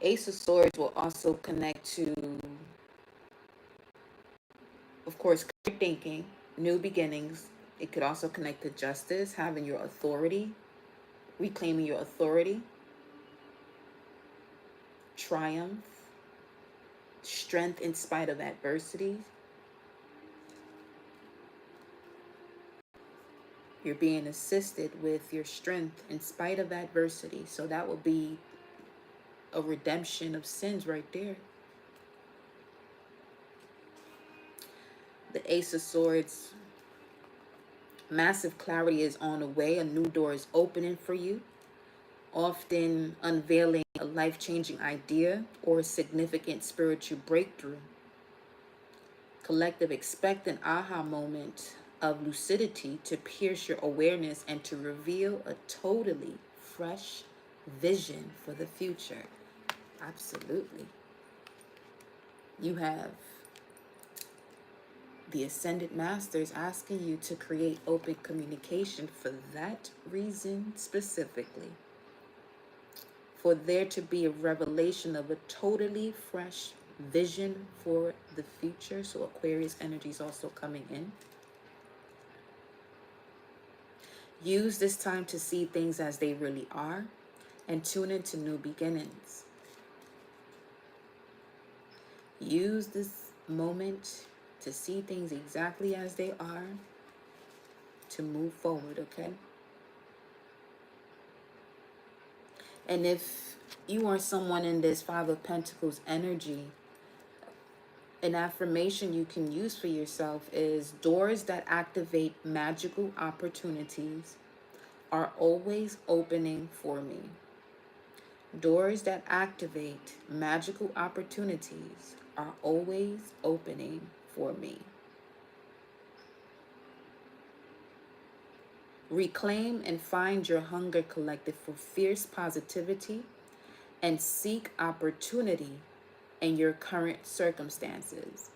Ace of Swords will also connect to, of course, clear thinking, new beginnings. It could also connect to justice, having your authority, reclaiming your authority, triumph, strength in spite of adversity. You're being assisted with your strength in spite of adversity. So that will be a redemption of sins right there. The Ace of Swords, massive clarity is on the way. A new door is opening for you, often unveiling a life-changing idea or a significant spiritual breakthrough. Collective, expect an aha moment of lucidity to pierce your awareness and to reveal a totally fresh vision for the future. Absolutely. You have the Ascended Masters asking you to create open communication for that reason specifically. For there to be a revelation of a totally fresh vision for the future. So Aquarius energy is also coming in. Use this time to see things as they really are and tune into new beginnings. Use this moment to to see things exactly as they are, to move forward, okay? And if you are someone in this Five of Pentacles energy, an affirmation you can use for yourself is doors that activate magical opportunities are always opening for me. Doors that activate magical opportunities are always opening for me. Reclaim and find your hunger collective for fierce positivity and seek opportunity in your current circumstances.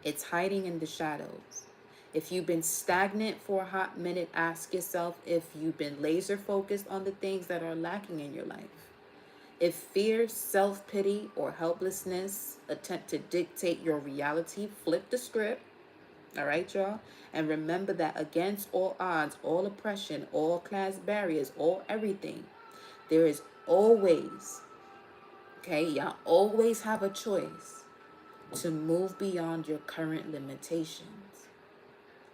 It's hiding in the shadows. If you've been stagnant for a hot minute, ask yourself if you've been laser focused on the things that are lacking in your life. If fear, self-pity, or helplessness attempt to dictate your reality, flip the script. All right, y'all? And remember that against all odds, all oppression, all class barriers, all everything, there is always, okay, y'all always have a choice to move beyond your current limitations.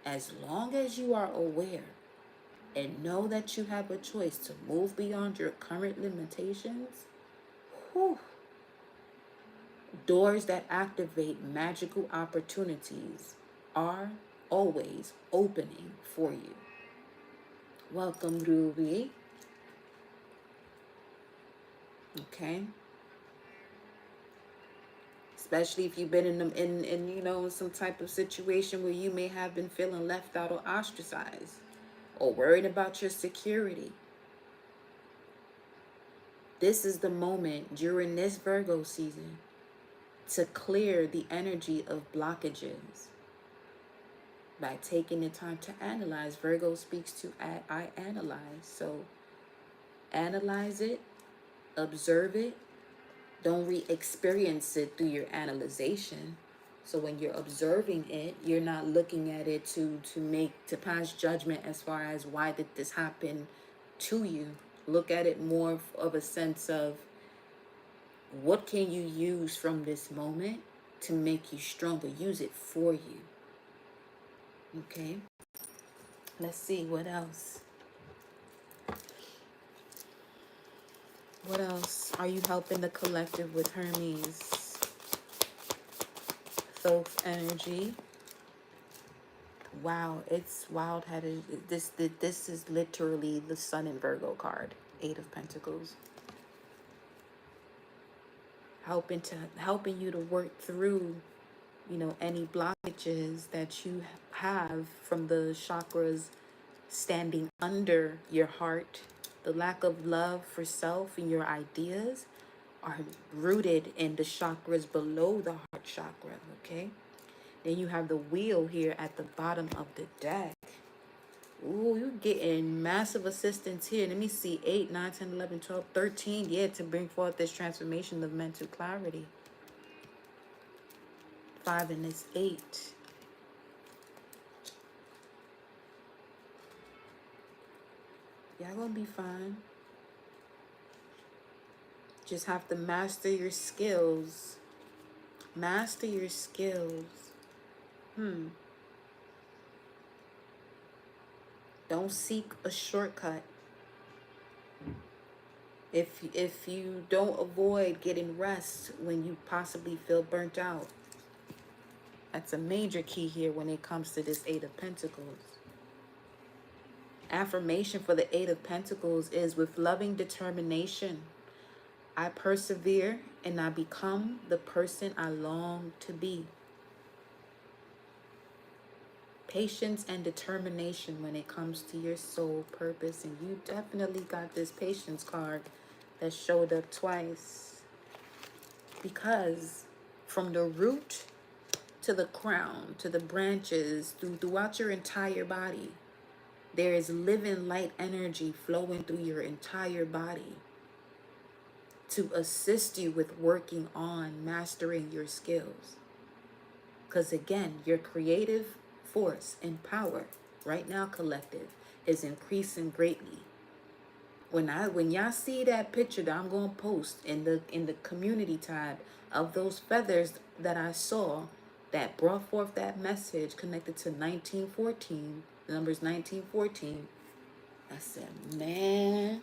As long as you are aware and know that you have a choice to move beyond your current limitations, whew, doors that activate magical opportunities are always opening for you. Welcome, Ruby. Okay. Especially if you've been in you know, some type of situation where you may have been feeling left out or ostracized or worried about your security. This is the moment during this Virgo season to clear the energy of blockages by taking the time to analyze. Virgo speaks to I analyze. So analyze it, observe it. Don't re-experience it through your analyzation. So when you're observing it, you're not looking at it to pass judgment as far as why did this happen to you. Look at it more of a sense of what can you use from this moment to make you stronger. Use it for you. Okay. Let's see what else. What else are you helping the collective with, Hermes? Thoth energy. Wow, it's wild headed. This is literally the Sun in Virgo card. 8 of Pentacles. Helping you to work through, you know, any blockages that you have from the chakras standing under your heart. The lack of love for self and your ideas are rooted in the chakras below the heart chakra, okay? Then you have the wheel here at the bottom of the deck. Ooh, you're getting massive assistance here. Let me see, 8, 9, 10, 11, 12, 13. Yeah, to bring forth this transformation of mental clarity. 5 and this 8. Y'all gonna be fine. Just have to master your skills. Master your skills. Don't seek a shortcut. If you don't avoid getting rest when you possibly feel burnt out. That's a major key here when it comes to this 8 of Pentacles. Affirmation for the 8 of Pentacles is, with loving determination, I persevere and I become the person I long to be. Patience and determination when it comes to your soul purpose. And you definitely got this patience card that showed up twice. Because from the root to the crown, to the branches, throughout your entire body, there is living light energy flowing through your entire body to assist you with working on mastering your skills. Because again, your creative force and power right now, collective, is increasing greatly. When y'all see that picture that I'm going to post in the community tab of those feathers that I saw that brought forth that message connected to 1914, the numbers 1914. I said, man,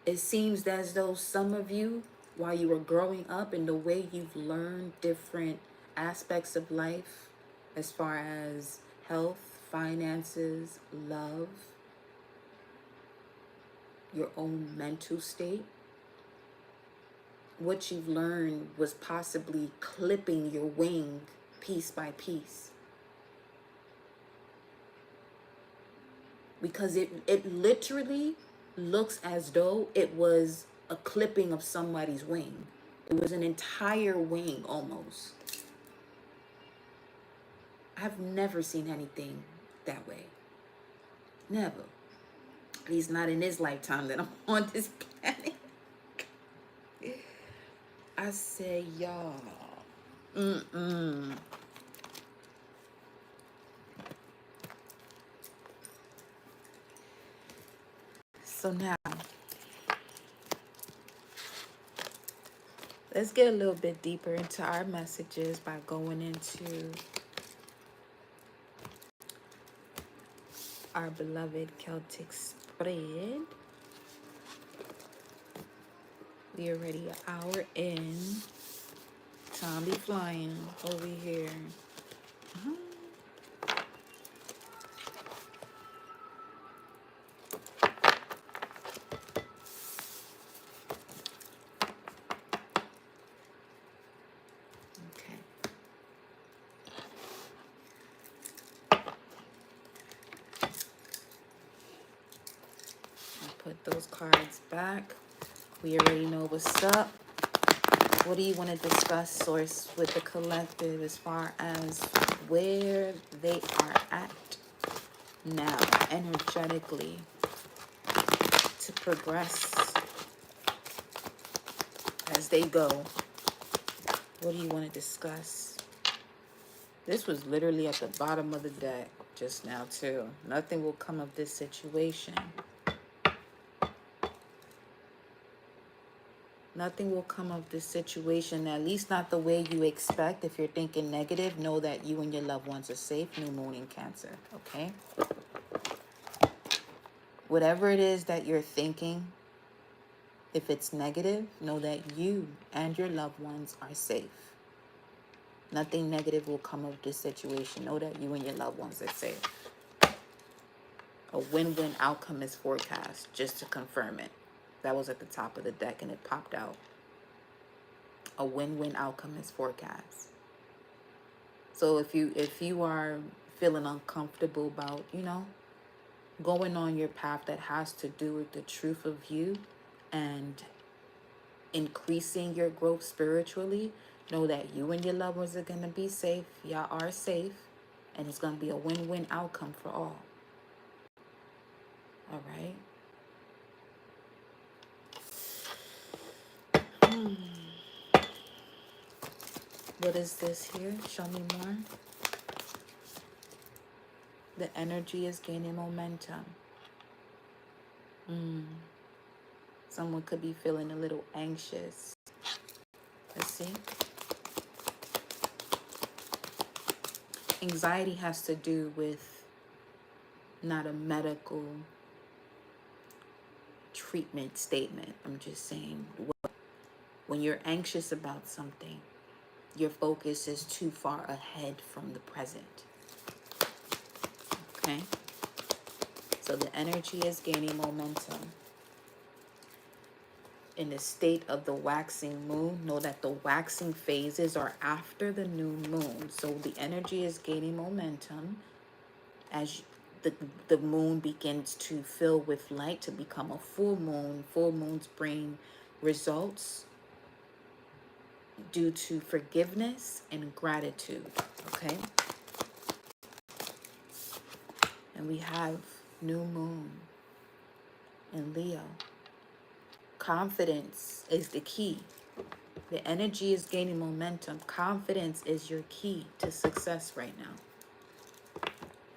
it seems as though some of you, while you were growing up, and the way you've learned different aspects of life, as far as health, finances, love, your own mental state, what you've learned was possibly clipping your wing piece by piece. Because it literally looks as though it was a clipping of somebody's wing. It was an entire wing almost. I've never seen anything that way. Never. At least not in this lifetime that I'm on this planet. I said, y'all. So now, let's get a little bit deeper into our messages by going into our beloved Celtic spread. We already an hour in. Time be flying over here. Okay. I'll put those cards back. We already know what's up. What do you want to discuss, Source, with the collective as far as where they are at now, energetically, to progress as they go? What do you want to discuss? This was literally at the bottom of the deck just now, too. Nothing will come of this situation. Nothing will come of this situation, at least not the way you expect. If you're thinking negative, know that you and your loved ones are safe. New moon in Cancer, okay? Whatever it is that you're thinking, if it's negative, know that you and your loved ones are safe. Nothing negative will come of this situation. Know that you and your loved ones are safe. A win-win outcome is forecast, just to confirm it. That was at the top of the deck and it popped out. A win-win outcome is forecast. So if you are feeling uncomfortable about, going on your path that has to do with the truth of you and increasing your growth spiritually, know that you and your loved ones are going to be safe. Y'all are safe. And it's going to be a win-win outcome for all. All right? What is this here? Show me more. The energy is gaining momentum. Someone could be feeling a little anxious. Let's see. Anxiety has to do with not a medical treatment statement. I'm just saying, when you're anxious about something, your focus is too far ahead from the present. Okay? So the energy is gaining momentum. In the state of the waxing moon, know that the waxing phases are after the new moon. So the energy is gaining momentum as the moon begins to fill with light to become a full moon. Full moons bring results due to forgiveness and gratitude. Okay? And we have new moon in Leo. Confidence is the key. The energy is gaining momentum. Confidence is your key to success right now.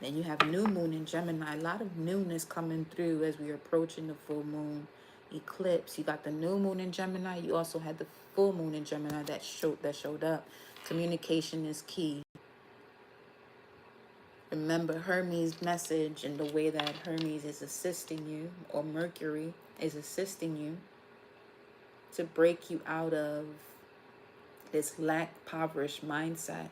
Then you have new moon in Gemini. A lot of newness coming through as we're approaching the full moon eclipse. You got the new moon in Gemini. You also had the full moon in Gemini that showed up. Communication is key. Remember Hermes' message and the way that Hermes is assisting you, or Mercury is assisting you to break you out of this lack-impoverished mindset,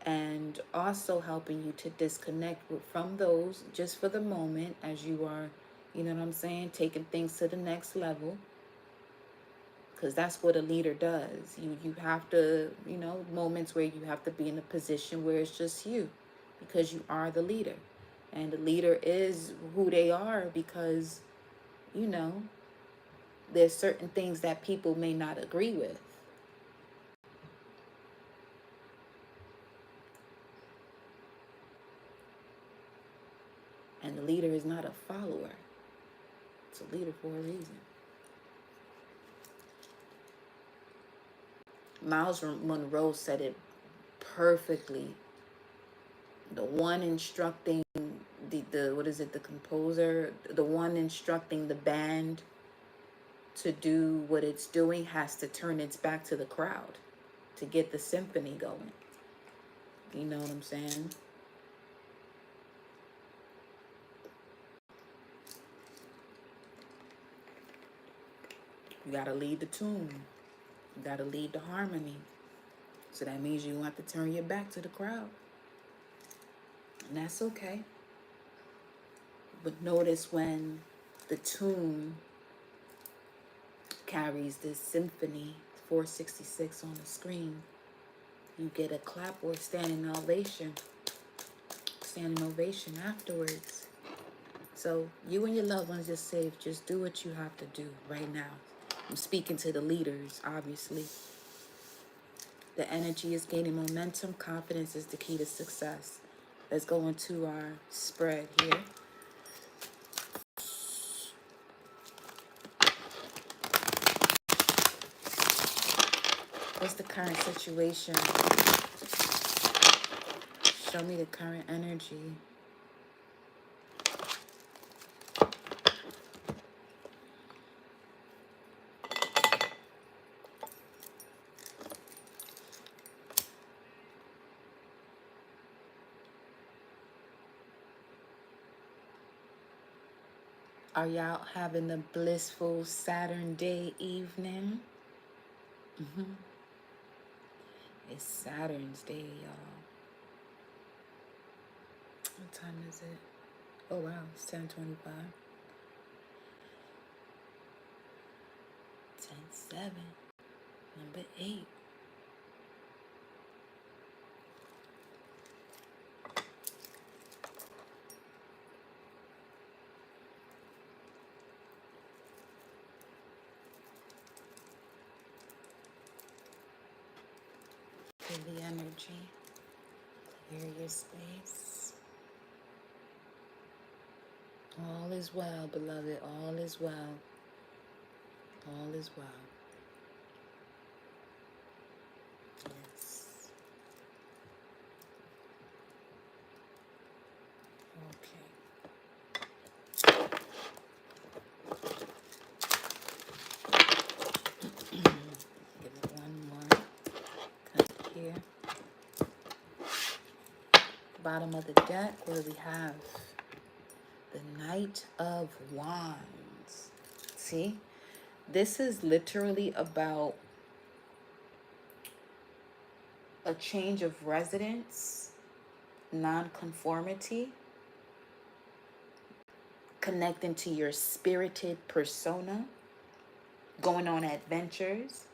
and also helping you to disconnect from those just for the moment as you are, you know what I'm saying, taking things to the next level. Because that's what a leader does. You have to, you know, moments where you have to be in a position where it's just you, because you are the leader. And the leader is who they are because, you know, there's certain things that people may not agree with. And the leader is not a follower. It's a leader for a reason. Miles Monroe said it perfectly. The one instructing the what is it, the composer, the one instructing the band to do what it's doing has to turn its back to the crowd to get the symphony going. You know what I'm saying? You gotta lead the tune. You gotta lead the harmony. So that means you have to turn your back to the crowd. And that's okay. But notice when the tune carries this symphony, 466 on the screen, you get a clap or standing ovation afterwards. So you and your loved ones are safe. Just do what you have to do right now. I'm speaking to the leaders, obviously. The energy is gaining momentum. Confidence is the key to success. Let's go into our spread here. What's the current situation? Show me the current energy. Are y'all having a blissful Saturn day evening? It's Saturn's day, y'all. What time is it? Oh, wow. It's 10:25. 10:07. Number 8. Feel the energy. Clear your space. All is well, beloved. All is well. All is well. Yes. Okay. Give it one more cut here. Bottom of the deck, what do we have? The Knight of Wands. See? This is literally about a change of residence, non-conformity, connecting to your spirited persona, going on adventures,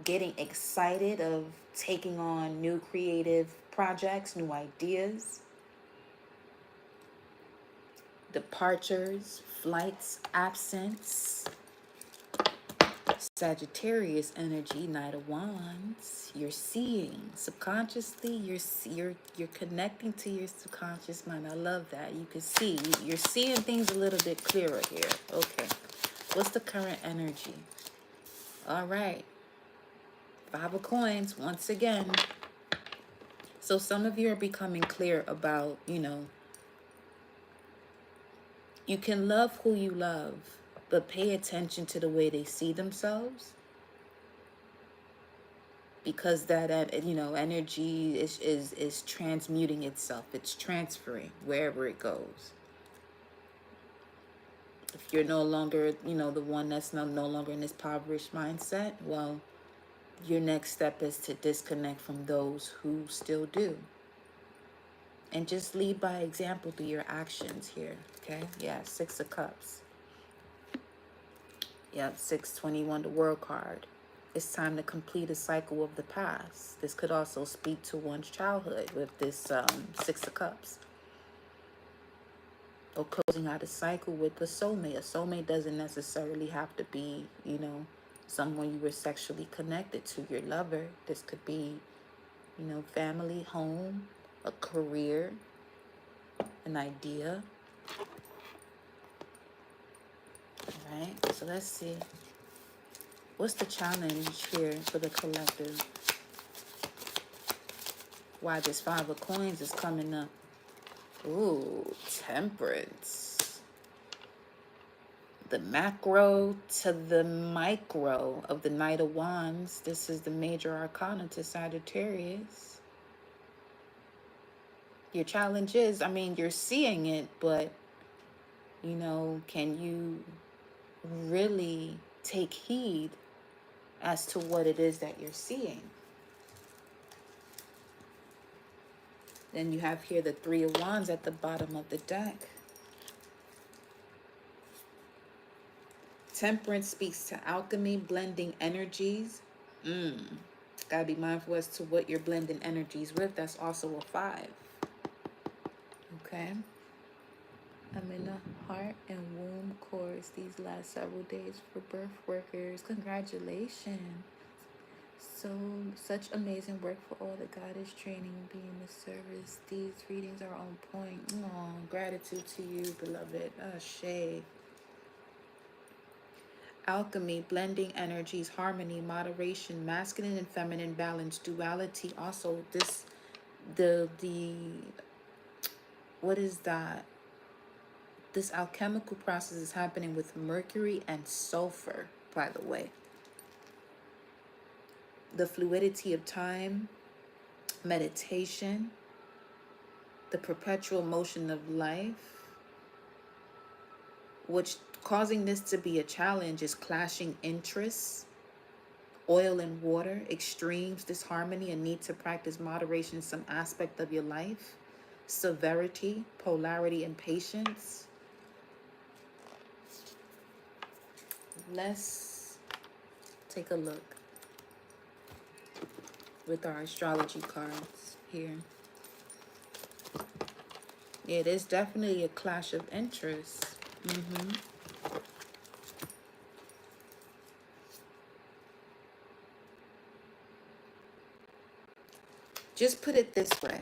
getting excited of taking on new creative projects, new ideas, departures, flights, absence. Sagittarius energy, Knight of Wands. You're seeing subconsciously. You're connecting to your subconscious mind. I love that. You can see. You're seeing things a little bit clearer here. Okay. What's the current energy? All right. 5 of coins once again. So some of you are becoming clear about, you can love who you love, but pay attention to the way they see themselves, because that energy is transmuting itself. It's transferring wherever it goes. If you're no longer, the one that's no longer in this impoverished mindset, well, your next step is to disconnect from those who still do. And just lead by example through your actions here, okay? Yeah, Six of Cups. Yep, 621, the World card. It's time to complete a cycle of the past. This could also speak to one's childhood with this Six of Cups. Or closing out a cycle with a soulmate. A soulmate doesn't necessarily have to be, someone you were sexually connected to, your lover. This could be, family, home, a career, an idea. All right, so let's see. What's the challenge here for the collective? Why this Five of Coins is coming up? Ooh, Temperance. The macro to the micro of the Knight of Wands. This is the major arcana to Sagittarius. Your challenge is, you're seeing it, but, can you really take heed as to what it is that you're seeing? Then you have here the Three of Wands at the bottom of the deck. Temperance speaks to alchemy, blending energies. Gotta be mindful as to what you're blending energies with. That's also a 5. Okay. I'm in the heart and womb course these last several days for birth workers. Congratulations. Such amazing work for all the goddess training being the service. These readings are on point. Oh, gratitude to you, beloved. Ashe. Alchemy, blending energies, harmony, moderation, masculine and feminine balance, duality. Also, what is that? This alchemical process is happening with Mercury and sulfur, by the way. The fluidity of time, meditation, the perpetual motion of life, which causing this to be a challenge is clashing interests, oil and water, extremes, disharmony, and need to practice moderation in some aspect of your life, severity, polarity, and patience. Let's take a look with our astrology cards here. Yeah, there's definitely a clash of interests. Just put it this way,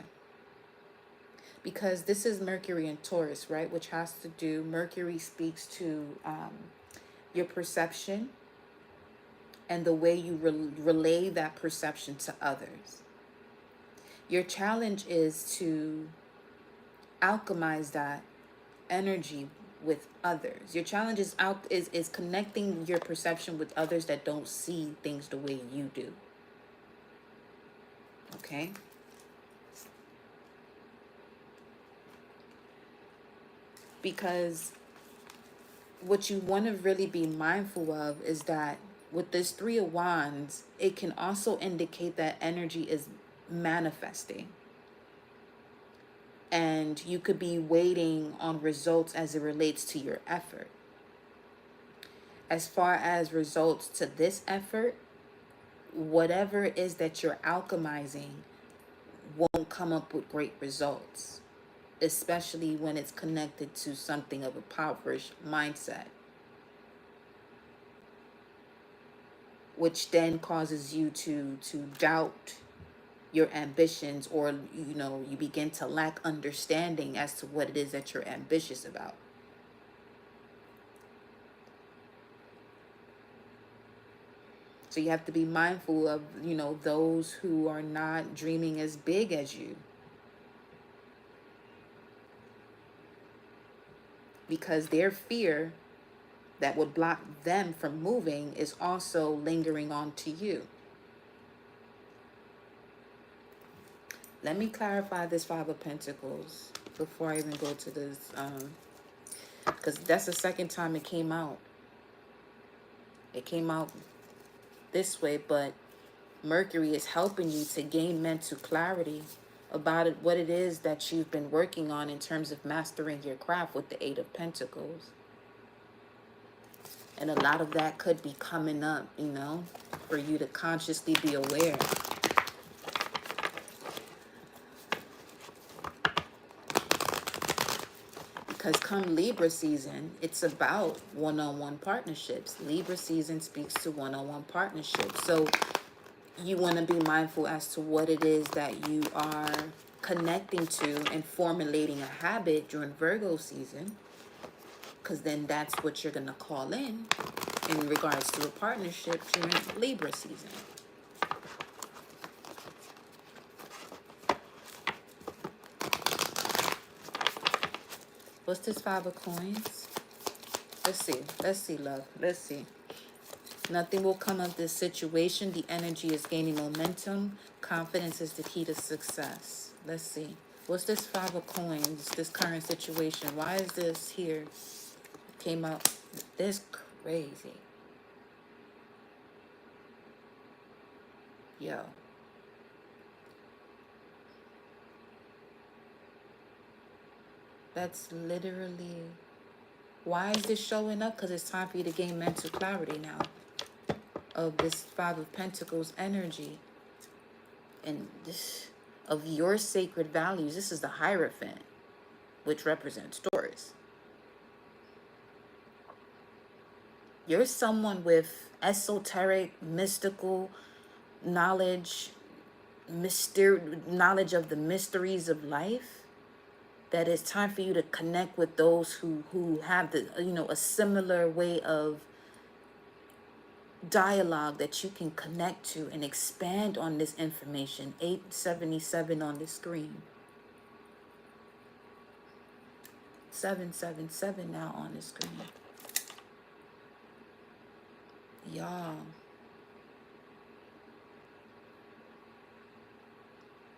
because this is Mercury and Taurus, right? Which has to do, Mercury speaks to your perception and the way you relay that perception to others. Your challenge is to alchemize that energy with others. Your challenge is connecting your perception with others that don't see things the way you do. Okay? Because what you want to really be mindful of is that with this Three of Wands, it can also indicate that energy is manifesting. And you could be waiting on results as it relates to your effort. As far as results to this effort, whatever it is that you're alchemizing won't come up with great results, especially when it's connected to something of a impoverished mindset, which then causes you to doubt your ambitions, or you begin to lack understanding as to what it is that you're ambitious about. So you have to be mindful of, you know, those who are not dreaming as big as you, because their fear that would block them from moving is also lingering on to you. Let me clarify this Five of Pentacles before I even go to this, because that's the second time it came out. It came out this way, but Mercury is helping you to gain mental clarity about it, what it is that you've been working on in terms of mastering your craft with the Eight of Pentacles. And a lot of that could be coming up, you know, for you to consciously be aware. Because come Libra season, it's about one-on-one partnerships. Libra season speaks to one-on-one partnerships. So you want to be mindful as to what it is that you are connecting to and formulating a habit during Virgo season, because then that's what you're going to call in regards to a partnership during Libra season. What's this Five of Coins? Let's see, love. Let's see. Nothing will come of this situation. The energy is gaining momentum. Confidence is the key to success. Let's see. What's this Five of Coins, this current situation? Why is this here? Came out this crazy. Yo. That's literally... Why is this showing up? Because it's time for you to gain mental clarity now of this Five of Pentacles energy. And this, of your sacred values. This is the Hierophant, which represents Taurus. You're someone with esoteric, mystical knowledge, knowledge of the mysteries of life, that it's time for you to connect with those who have the, you know, a similar way of dialogue that you can connect to and expand on this information. 877 on the screen. 777 now on the screen. Y'all.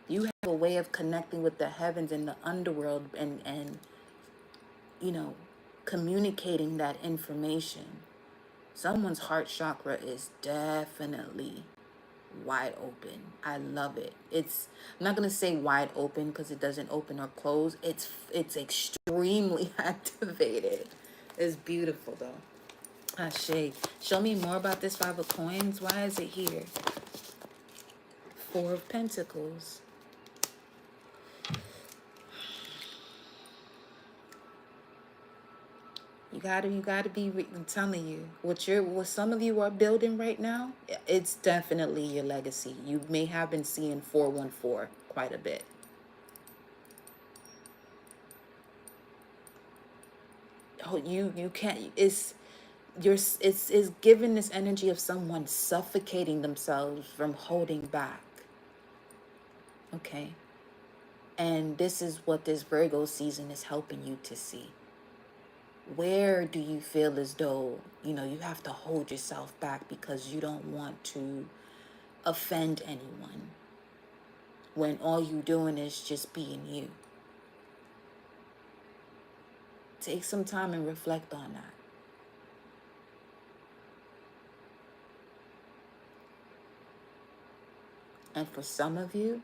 You have a way of connecting with the heavens and the underworld and you know, communicating that information. Someone's heart chakra is definitely wide open. I love it. It's, I'm not going to say wide open because it doesn't open or close. It's extremely activated. It's beautiful though. Ashe. Show me more about this Five of Coins. Why is it here? Four of Pentacles. You gotta be. I'm telling you, what some of you are building right now, it's definitely your legacy. You may have been seeing 414 quite a bit. Oh, you can't. It's giving this energy of someone suffocating themselves from holding back. Okay, and this is what this Virgo season is helping you to see. Where do you feel as though, you know, you have to hold yourself back because you don't want to offend anyone, when all you're doing is just being you? Take some time and reflect on that. And for some of you,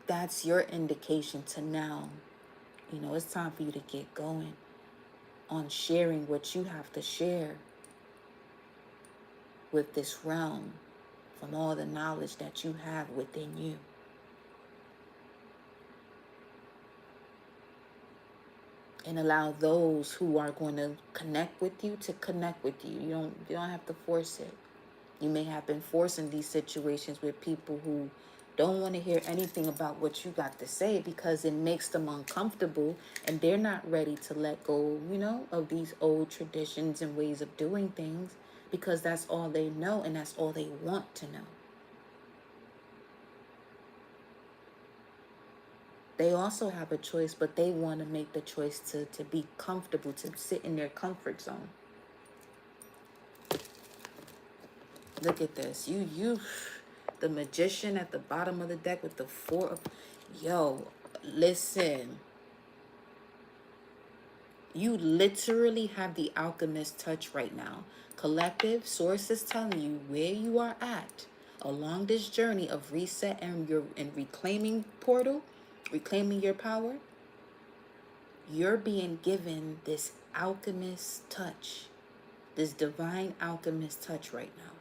that's your indication to now, you know, it's time for you to get going on sharing what you have to share with this realm from all the knowledge that you have within you. And allow those who are going to connect with you to connect with you. You don't have to force it. You may have been forcing these situations with people who don't want to hear anything about what you got to say because it makes them uncomfortable and they're not ready to let go, you know, of these old traditions and ways of doing things. because that's all they know and that's all they want to know. They also have a choice, but they want to make the choice to be comfortable, to sit in their comfort zone. Look at this. The Magician at the bottom of the deck with the four of... Yo, listen. You literally have the alchemist touch right now. Collective, source is telling you where you are at along this journey of reset and reclaiming portal, reclaiming your power. You're being given this alchemist touch, this divine alchemist touch right now.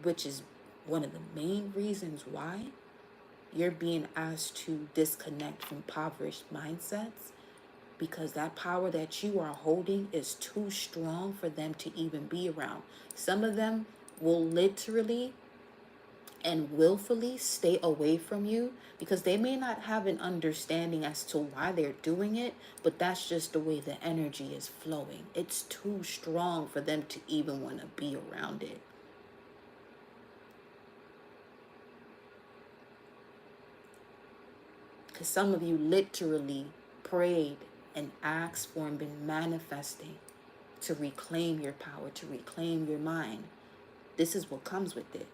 Which is one of the main reasons why you're being asked to disconnect from impoverished mindsets, because that power that you are holding is too strong for them to even be around. Some of them will literally and willfully stay away from you because they may not have an understanding as to why they're doing it, but that's just the way the energy is flowing. It's too strong for them to even want to be around it. Because some of you literally prayed and asked for and been manifesting to reclaim your power, to reclaim your mind. This is what comes with it.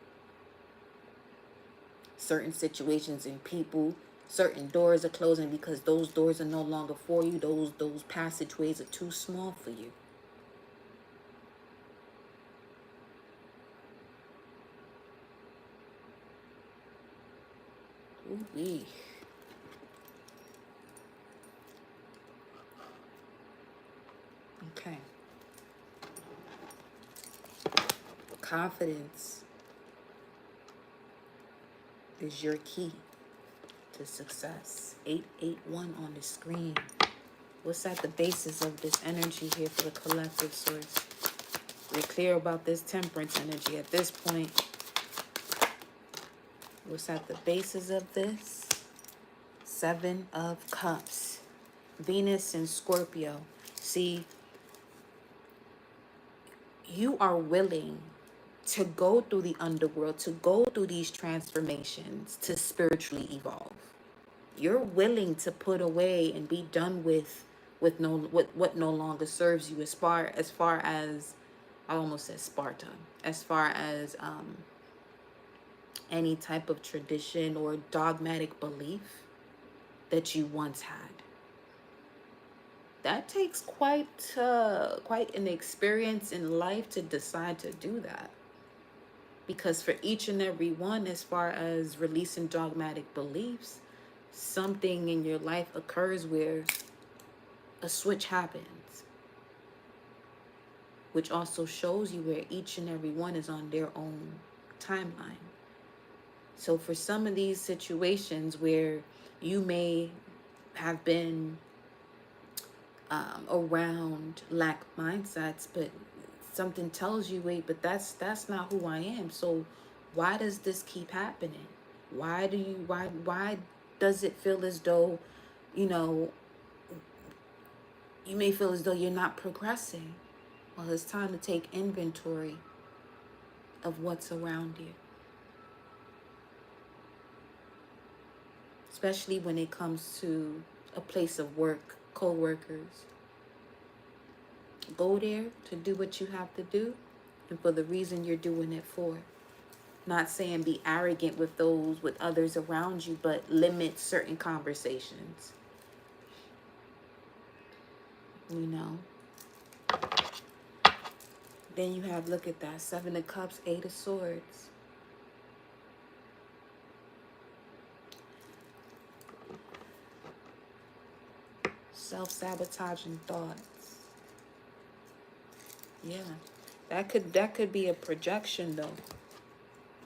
Certain situations and people, certain doors are closing because those doors are no longer for you. Those passageways are too small for you. Ooh-wee. Okay. Confidence is your key to success. 881 on the screen. What's at the basis of this energy here for the collective source? We're clear about this temperance energy at this point. What's at the basis of this? 7 of Cups. Venus and Scorpio. See, you are willing to go through the underworld, to go through these transformations, to spiritually evolve. You're willing to put away and be done with what no longer serves you, as far as I almost said Sparta, as far as any type of tradition or dogmatic belief that you once had. That takes quite an experience in life to decide to do that. Because for each and every one, as far as releasing dogmatic beliefs, something in your life occurs where a switch happens, which also shows you where each and every one is on their own timeline. So for some of these situations where you may have been around lack mindsets, but something tells you, wait, but that's not who I am. So why does this keep happening? Why does it feel as though, you may feel as though you're not progressing? Well, it's time to take inventory of what's around you. Especially when it comes to a place of work, co-workers. Go there to do what you have to do and for the reason you're doing it for. Not saying be arrogant with others around you, but limit certain conversations. Then you have, look at that, 7 of Cups, 8 of Swords. Self-sabotaging thoughts. Yeah, that could be a projection, though.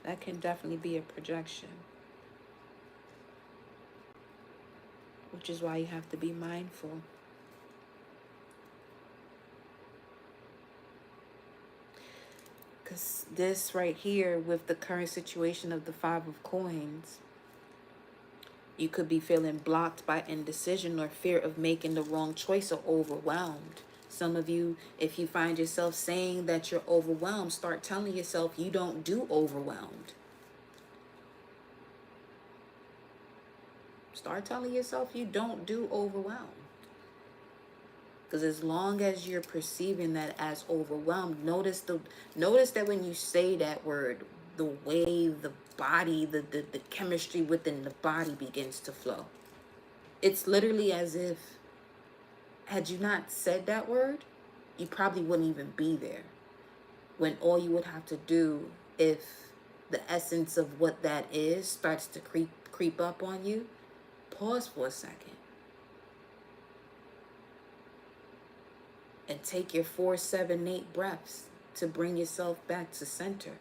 That can definitely be a projection. Which is why you have to be mindful. Because this right here, with the current situation of the 5 of Coins, You could be feeling blocked by indecision or fear of making the wrong choice or overwhelmed. Some of you, if you find yourself saying that you're overwhelmed, start telling yourself you don't do overwhelmed. Start telling yourself you don't do overwhelmed. Because as long as you're perceiving that as overwhelmed, notice that when you say that word, the way the body, the chemistry within the body begins to flow. It's literally as if, had you not said that word, you probably wouldn't even be there. When all you would have to do, if the essence of what that is starts to creep up on you, pause for a second and take your 4, 7, 8 breaths to bring yourself back to center.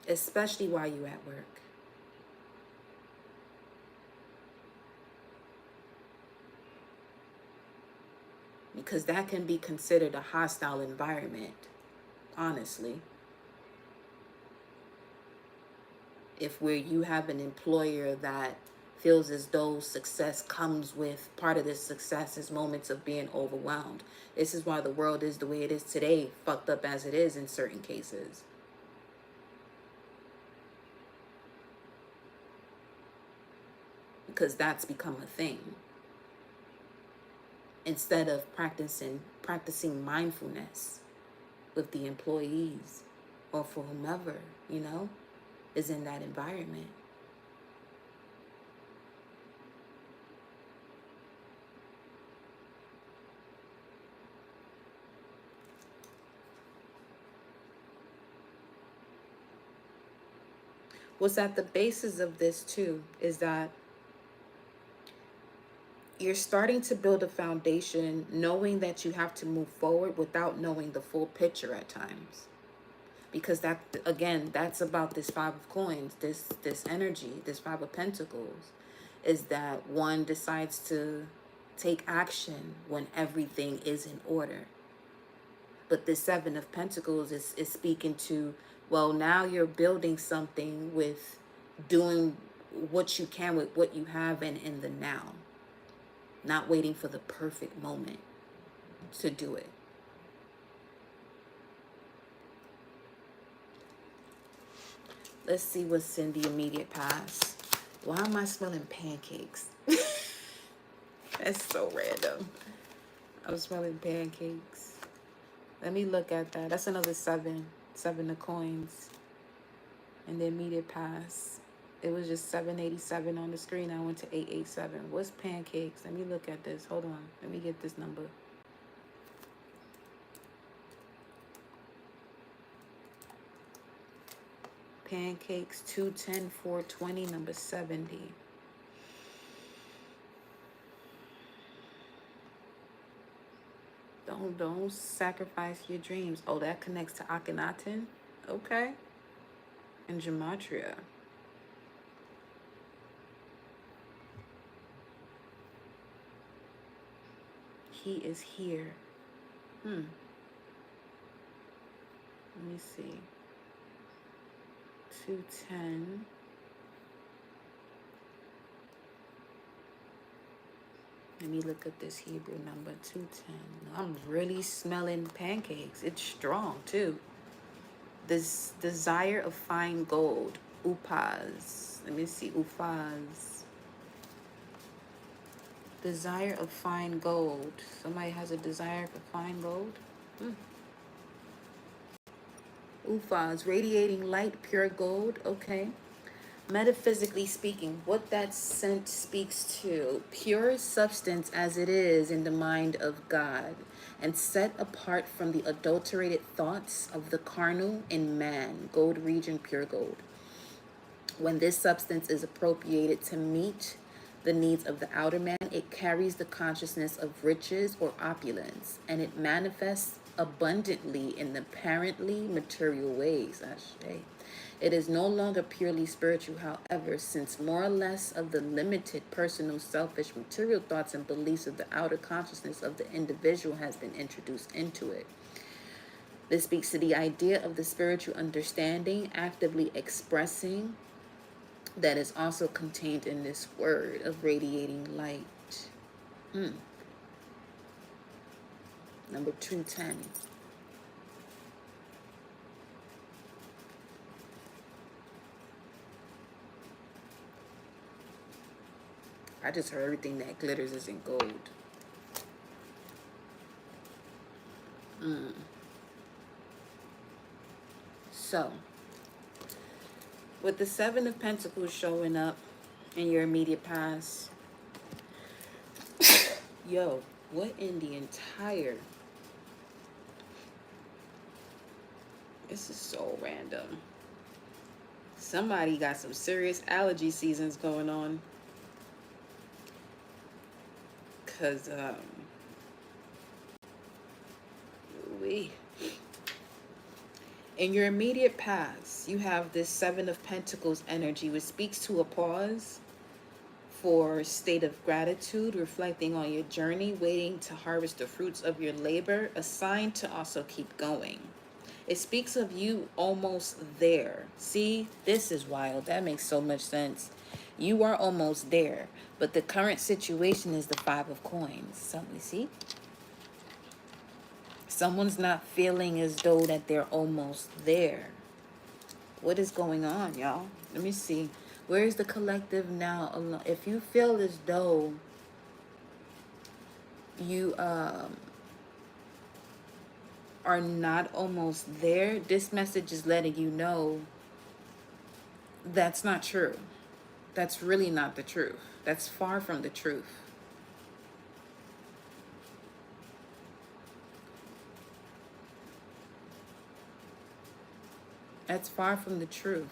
Especially while you're at work. Because that can be considered a hostile environment, honestly. If where you have an employer that feels as though success comes with, part of this success is moments of being overwhelmed. This is why the world is the way it is today, fucked up as it is in certain cases. Because that's become a thing. Instead of practicing mindfulness with the employees or for whomever, is in that environment. What's at the basis of this too is that you're starting to build a foundation knowing that you have to move forward without knowing the full picture at times. Because that, again, that's about this 5 of coins, this energy, this 5 of pentacles, is that one decides to take action when everything is in order. But this 7 of pentacles is speaking to, well, now you're building something with doing what you can with what you have and in the now. Not waiting for the perfect moment to do it. Let's see what's in the immediate past. Why am I smelling pancakes? That's so random. I'm smelling pancakes. Let me look at that. That's another 7 of coins in the immediate past. It was just 787 on the screen. I went to 887. What's pancakes? Let me look at this. Hold on. Let me get this number. Pancakes 210 420, number 70. Don't sacrifice your dreams. Oh, that connects to Akhenaten. Okay. And Gematria. He is here. Let me see. 210. Let me look at this Hebrew number, 210. I'm really smelling pancakes. It's strong, too. This desire of fine gold. Upaz. Let me see. Ufaz. Desire of fine gold. Somebody has a desire for fine gold? Ufaz. Radiating light, pure gold. Okay. Metaphysically speaking, what that scent speaks to, pure substance as it is in the mind of God, and set apart from the adulterated thoughts of the carnal in man, gold region, pure gold. When this substance is appropriated to meet the needs of the outer man, it carries the consciousness of riches or opulence, and it manifests abundantly in apparently material ways. It is no longer purely spiritual, however, since more or less of the limited, personal, selfish, material thoughts and beliefs of the outer consciousness of the individual has been introduced into it. This speaks to the idea of the spiritual understanding actively expressing that is also contained in this word of radiating light. Number 210. I just heard everything that glitters isn't gold. So, with the Seven of Pentacles showing up in your immediate past, yo, what in the entire... This is so random. Somebody got some serious allergy seasons going on. Because, in your immediate past, you have this Seven of Pentacles energy, which speaks to a pause for a state of gratitude, reflecting on your journey, waiting to harvest the fruits of your labor, a sign to also keep going. It speaks of you almost there. See, this is wild. That makes so much sense. You are almost there, but the current situation is the Five of Coins. So we see someone's not feeling as though that they're almost there. What is going on, y'all? Let me see. Where is the collective now? If you feel as though you are not almost there, this message is letting you know that's not true. That's really not the truth. That's far from the truth. That's far from the truth.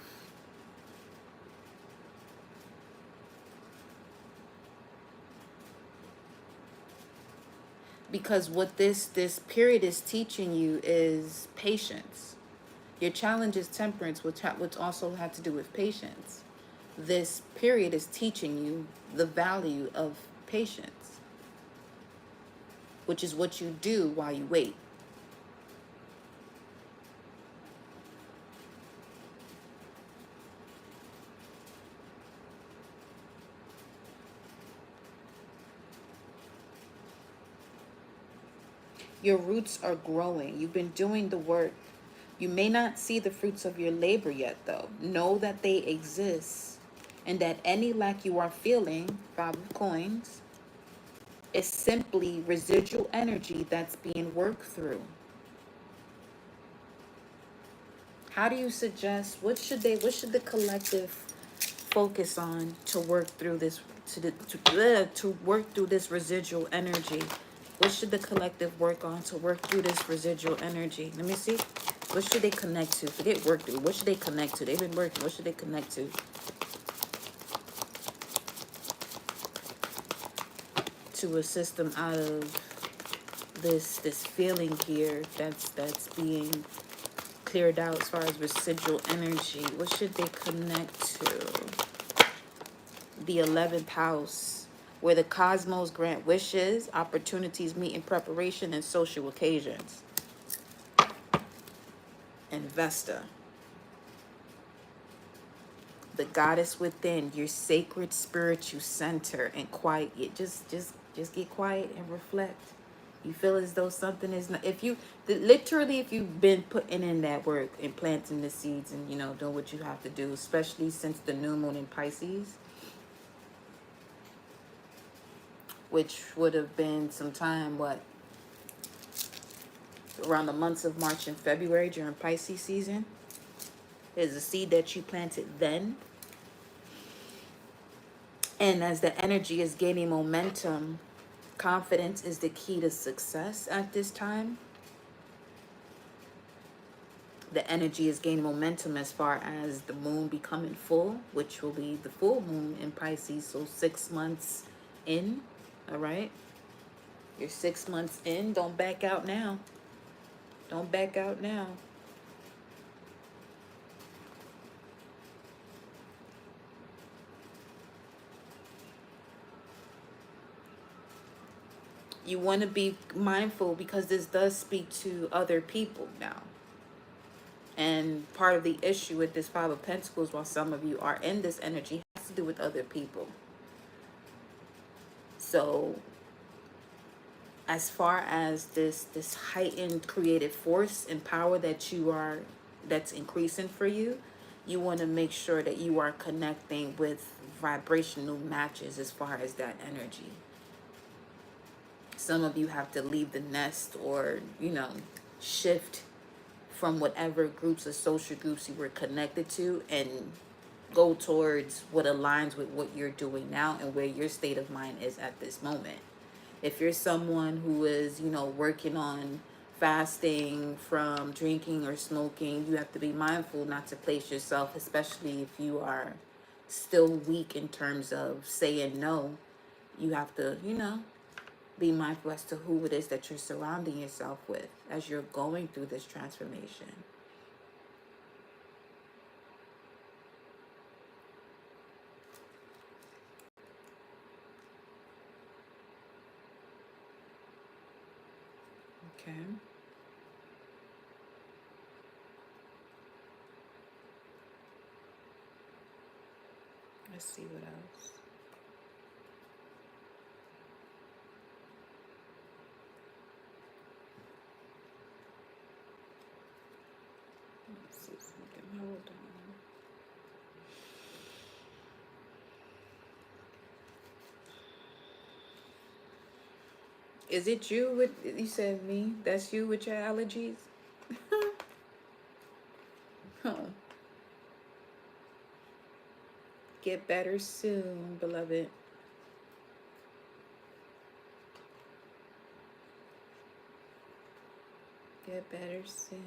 Because what this period is teaching you is patience. Your challenge is temperance, which also have to do with patience. This period is teaching you the value of patience, which is what you do while you wait. Your roots are growing. You've been doing the work. You may not see the fruits of your labor yet, though. Know that they exist, and that any lack you are feeling, Five of Coins, is simply residual energy that's being worked through. How do you suggest, what should the collective focus on to work through this, to work through this residual energy? What should the collective work on to work through this residual energy? Let me see. What should they connect to? Forget work through. What should they connect to? They've been working. What should they connect to? To assist them out of this feeling here that's being cleared out as far as residual energy. What should they connect to? The 11th house, where the cosmos grant wishes, opportunities meet in preparation, and social occasions. And Vesta, the goddess within, your sacred spiritual center, and quiet. Just get quiet and reflect. You feel as though something is not, if you've been putting in that work and planting the seeds and, doing what you have to do, especially since the new moon in Pisces, which would have been sometime, around the months of March and February during Pisces season. There's a seed that you planted then. And as the energy is gaining momentum, confidence is the key to success at this time. The energy is gaining momentum as far as the moon becoming full, which will be the full moon in Pisces. So 6 months in, all right? You're 6 months in. Don't back out now. Don't back out now. You want to be mindful because this does speak to other people now. And part of the issue with this Five of Pentacles, while some of you are in this energy, has to do with other people. So as far as this heightened creative force and power that's increasing for you, you want to make sure that you are connecting with vibrational matches as far as that energy. Some of you have to leave the nest, or shift from whatever groups or social groups you were connected to, and go towards what aligns with what you're doing now and where your state of mind is at this moment. If you're someone who is, working on fasting from drinking or smoking, you have to be mindful not to place yourself, especially if you are still weak in terms of saying no. You have to, be mindful as to who it is that you're surrounding yourself with as you're going through this transformation. Okay. Let's see what else. Let's see something. Hold on. Is it you with, you said me? That's you with your allergies? Huh. Get better soon, beloved. Get better soon.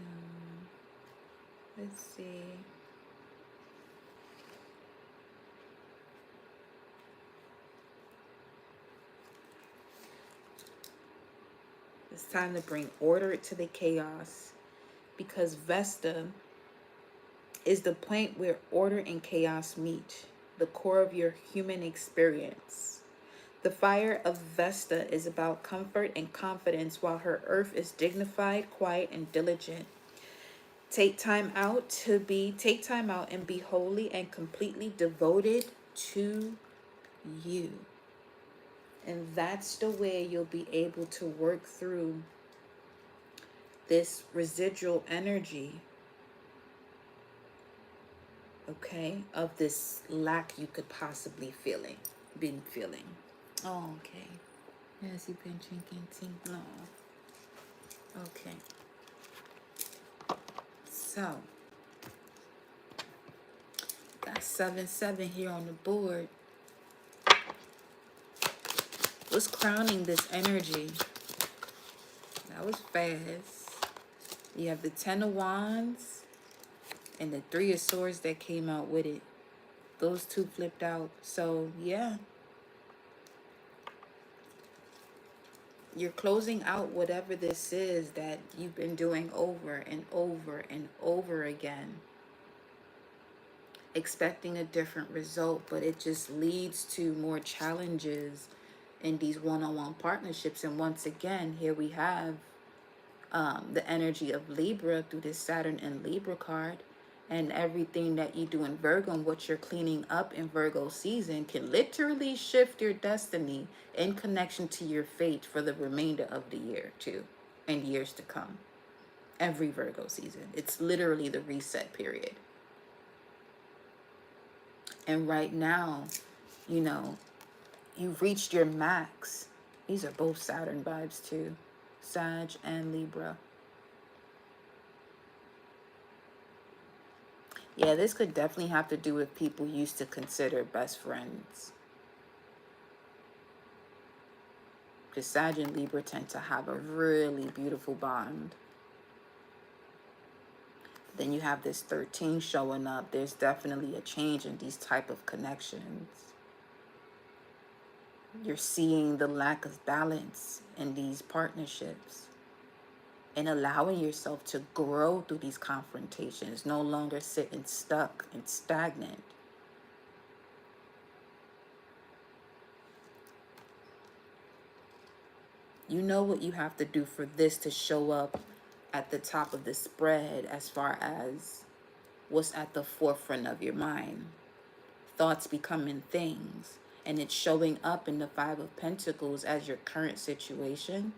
Let's see. It's time to bring order to the chaos, because Vesta is the point where order and chaos meet, the core of your human experience. The fire of Vesta is about comfort and confidence, while her earth is dignified, quiet, and diligent. Take time out and be wholly and completely devoted to you. And that's the way you'll be able to work through this residual energy, okay, of this lack you could possibly been feeling. Oh, okay. Yes, you've been drinking tea. No. Okay. So, got 7-7 here on the board. What's crowning this energy? That was fast. You have the 10 of Wands and the 3 of Swords that came out with it. Those two flipped out. So, yeah. You're closing out whatever this is that you've been doing over and over and over again, expecting a different result, but it just leads to more challenges in these one-on-one partnerships. And once again, here we have the energy of Libra through this Saturn and Libra card. And everything that you do in Virgo and what you're cleaning up in Virgo season can literally shift your destiny in connection to your fate for the remainder of the year too, and years to come. Every Virgo season, it's literally the reset period. And right now, you've reached your max. These are both Saturn vibes too, Sag and Libra. Yeah, this could definitely have to do with people you used to consider best friends. Because Sag and Libra tend to have a really beautiful bond. Then you have this 13 showing up. There's definitely a change in these type of connections. You're seeing the lack of balance in these partnerships and allowing yourself to grow through these confrontations, no longer sitting stuck and stagnant. You know what you have to do for this to show up at the top of the spread as far as what's at the forefront of your mind. Thoughts becoming things, and it's showing up in the Five of Pentacles as your current situation,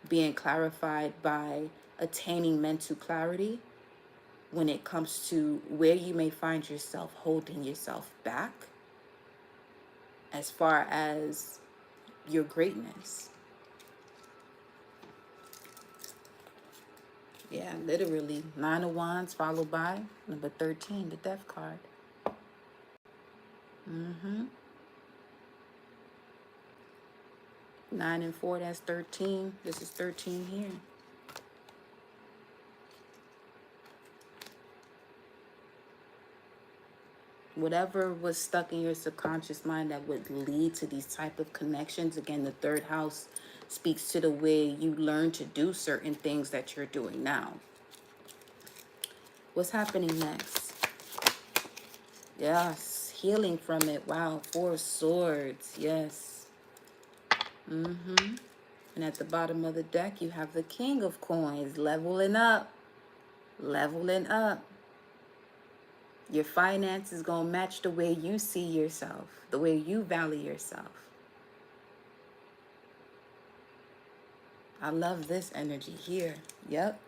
being clarified by attaining mental clarity when it comes to where you may find yourself holding yourself back as far as your greatness. Yeah, literally. Nine of Wands followed by number 13, the Death card. Mm-hmm. 9 and 4, that's 13. This is 13 here. Whatever was stuck in your subconscious mind that would lead to these type of connections. Again, the third house speaks to the way you learn to do certain things that you're doing now. What's happening next? Yes, healing from it. Wow, 4 of Swords. Yes. Mm-hmm. And at the bottom of the deck, you have the King of Coins. Leveling up. Leveling up. Your finances going to match the way you see yourself, the way you value yourself. I love this energy here. Yep.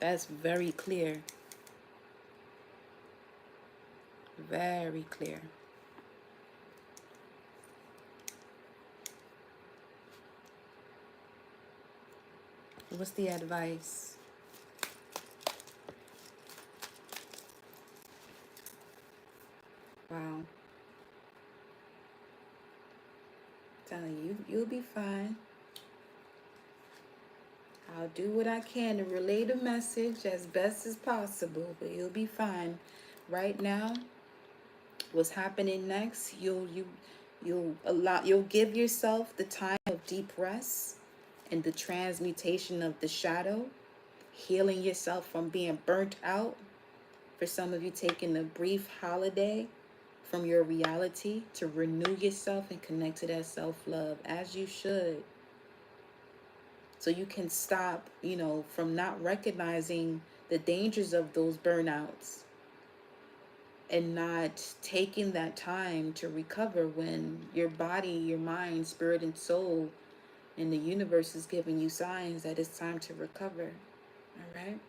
That's very clear. Very clear. What's the advice? Wow. Telling you, you'll be fine. I'll do what I can to relay the message as best as possible, but you'll be fine. Right now, what's happening next, you'll give yourself the time of deep rest and the transmutation of the shadow, healing yourself from being burnt out. For some of you, taking a brief holiday from your reality to renew yourself and connect to that self-love, as you should. So you can stop, from not recognizing the dangers of those burnouts and not taking that time to recover when your body, your mind, spirit, and soul and the universe is giving you signs that it's time to recover. All right?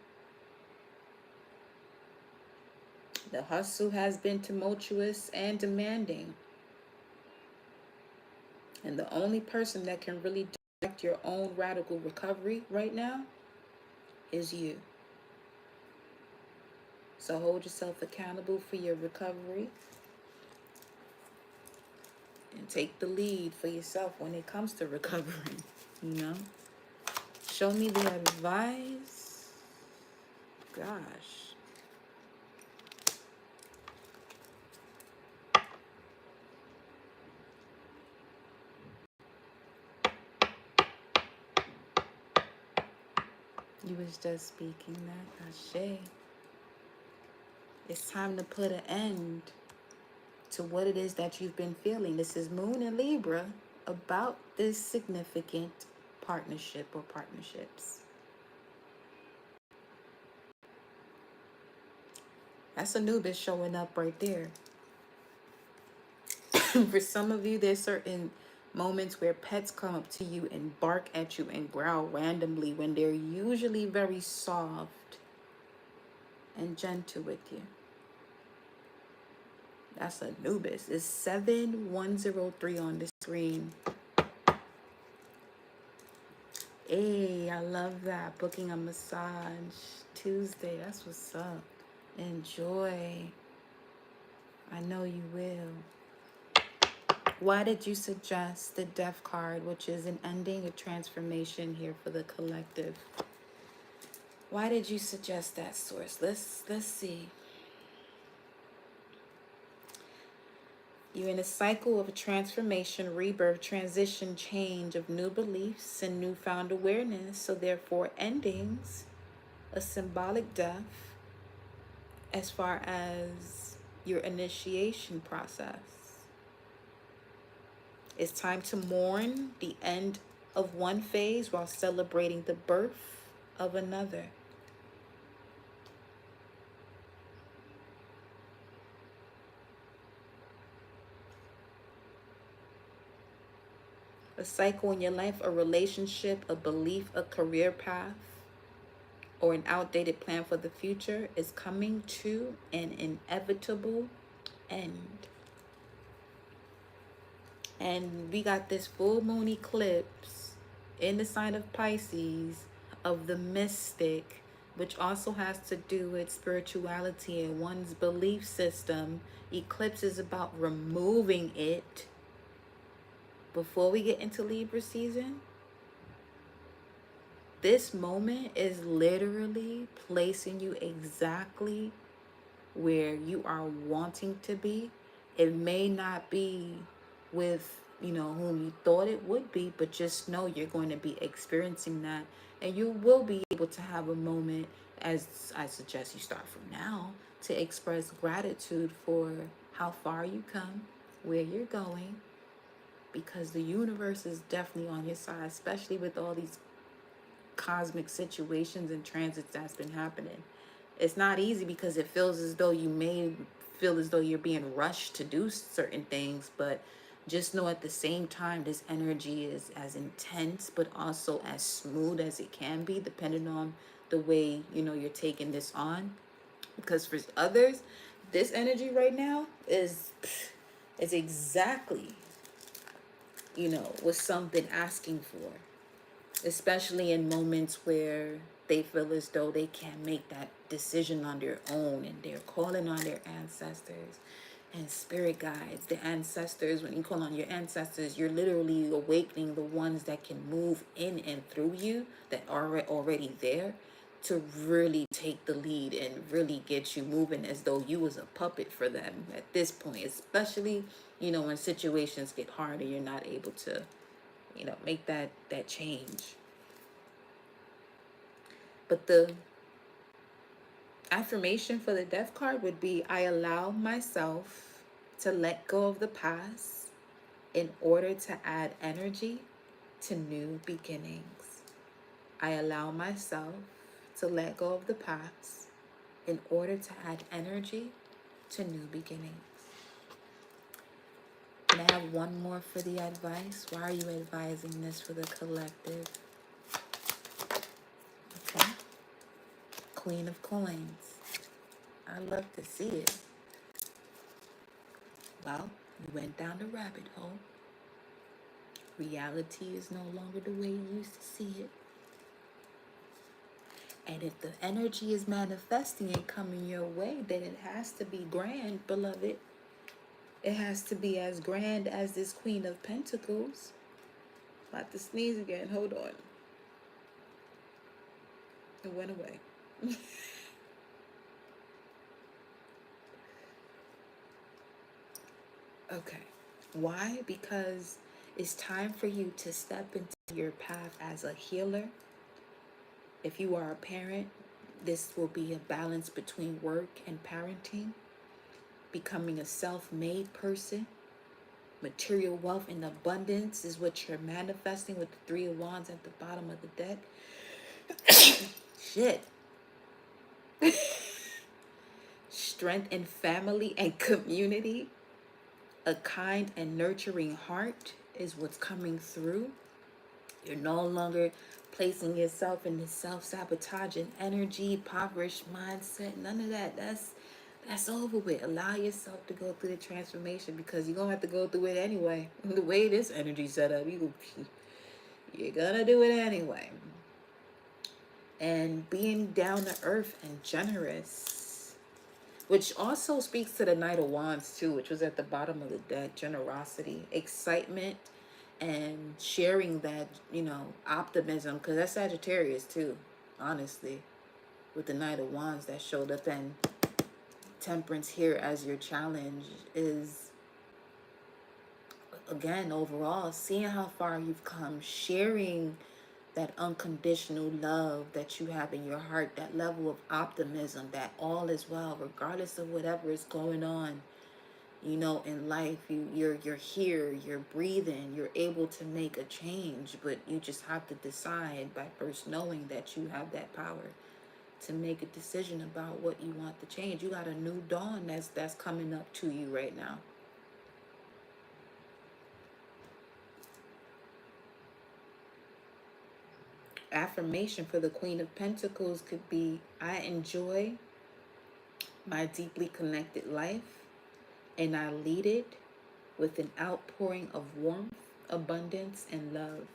The hustle has been tumultuous and demanding. And the only person that can really direct your own radical recovery right now is you. So hold yourself accountable for your recovery and take the lead for yourself when it comes to recovering, Show me the advice. Gosh. You was just speaking that, Ashe. It's time to put an end to what it is that you've been feeling. This is Moon and Libra about this significant partnership or partnerships. That's Anubis showing up right there. For some of you, there's certain moments where pets come up to you and bark at you and growl randomly when they're usually very soft and gentle with you. That's Anubis. It's 7103 on the screen. Hey, I love that. Booking a massage Tuesday. That's what's up. Enjoy. I know you will. Why did you suggest the Death card, which is an ending, a transformation here for the collective? Why did you suggest that, Source? Let's see. You're in a cycle of transformation, rebirth, transition, change of new beliefs and newfound awareness. So therefore, endings, a symbolic death as far as your initiation process. It's time to mourn the end of one phase while celebrating the birth of another. A cycle in your life, a relationship, a belief, a career path, or an outdated plan for the future is coming to an inevitable end. And we got this full moon eclipse in the sign of Pisces of the mystic, which also has to do with spirituality and one's belief system. Eclipse is about removing it. Before we get into Libra season, this moment is literally placing you exactly where you are wanting to be. It may not be with, whom you thought it would be, but just know you're going to be experiencing that. And you will be able to have a moment, as I suggest you start from now, to express gratitude for how far you come, where you're going, because the universe is definitely on your side, especially with all these cosmic situations and transits that's been happening. It's not easy because it feels as though you may feel as though you're being rushed to do certain things, but just know at the same time this energy is as intense but also as smooth as it can be, depending on the way you're taking this on. Because for others, this energy right now is exactly what something asking for, especially in moments where they feel as though they can't make that decision on their own, and they're calling on their ancestors and spirit guides. The ancestors, when you call on your ancestors, you're literally awakening the ones that can move in and through you, that are already there, to really take the lead and really get you moving as though you was a puppet for them at this point, especially when situations get hard and you're not able to make that change. But the affirmation for the death card would be, I allow myself to let go of the past in order to add energy to new beginnings. I allow myself to let go of the past in order to add energy to new beginnings. And I have one more for the advice. Why are you advising this for the collective? Okay. Queen of Coins. I love to see it. Well, you went down the rabbit hole. Reality is no longer the way you used to see it. And if the energy is manifesting and coming your way, then it has to be grand, beloved. It has to be as grand as this Queen of Pentacles. About to sneeze again. Hold on. It went away. Okay. Why? Because it's time for you to step into your path as a healer. If you are a parent, this will be a balance between work and parenting. Becoming a self-made person. Material wealth and abundance is what you're manifesting with the Three of Wands at the bottom of the deck. Shit. Strength in family and community. A kind and nurturing heart is what's coming through. You're no longer placing yourself in this self-sabotaging energy, impoverished mindset. None of that. That's over with. Allow yourself to go through the transformation, because you're going to have to go through it anyway. The way this energy set up, you're going to do it anyway. And being down to earth and generous, which also speaks to the Knight of Wands too, which was at the bottom of the deck. Generosity, excitement, and sharing that, optimism, because that's Sagittarius too, honestly, with the Knight of Wands that showed up. And Temperance here as your challenge is, again, overall, seeing how far you've come, sharing that unconditional love that you have in your heart, that level of optimism that all is well, regardless of whatever is going on. You know, in life, you're here, you're breathing, you're able to make a change, but you just have to decide by first knowing that you have that power to make a decision about what you want to change. You got a new dawn that's coming up to you right now. Affirmation for the Queen of Pentacles could be, I enjoy my deeply connected life and I lead it with an outpouring of warmth, abundance, and love.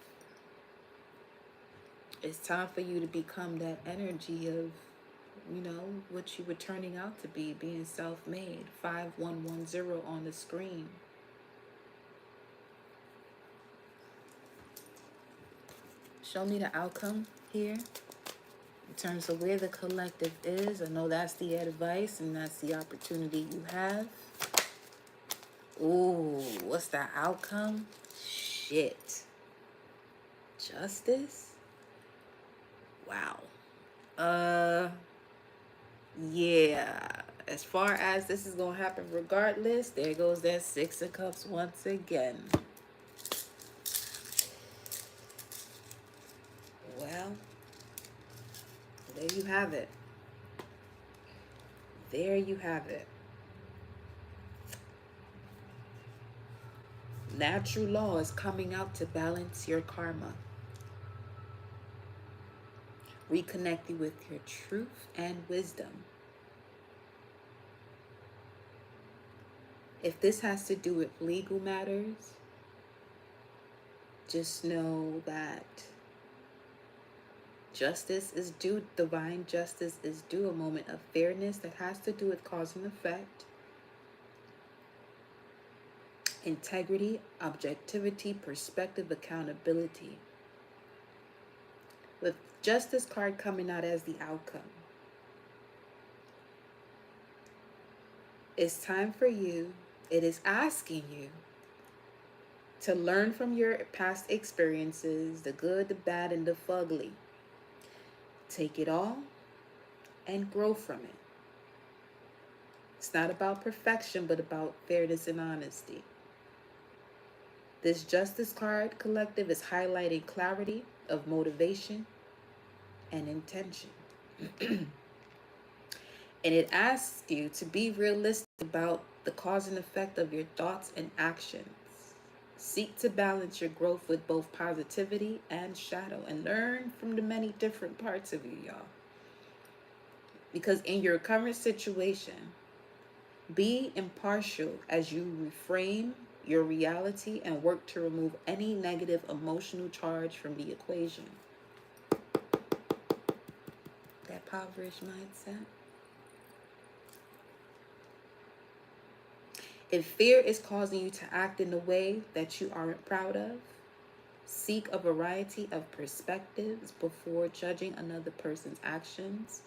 It's time for you to become that energy of, you know, what you were turning out to be, being self-made. 5110 on the screen. Show me the outcome here in terms of where the collective is. I know that's the advice and that's the opportunity you have. Ooh, what's the outcome? Shit. Justice? Wow. Yeah. As far as this is gonna happen regardless, there goes that Six of Cups once again. Well, there you have it. There you have it. Natural law is coming out to balance your karma. Reconnect you with your truth and wisdom. If this has to do with legal matters, just know that justice is due, divine justice is due, a moment of fairness that has to do with cause and effect, integrity, objectivity, perspective, accountability. With justice card coming out as the outcome, it's time for you, it is asking you to learn from your past experiences, the good, the bad, and the fugly. Take it all and grow from it. It's not about perfection, but about fairness and honesty. This Justice card collective is highlighting clarity of motivation and intention. And it asks you to be realistic about the cause and effect of your thoughts and actions. Seek to balance your growth with both positivity and shadow, and learn from the many different parts of you, y'all. Because in your current situation, be impartial as you reframe your reality and work to remove any negative emotional charge from the equation. That impoverished mindset. If fear is causing you to act in a way that you aren't proud of, seek a variety of perspectives before judging another person's actions.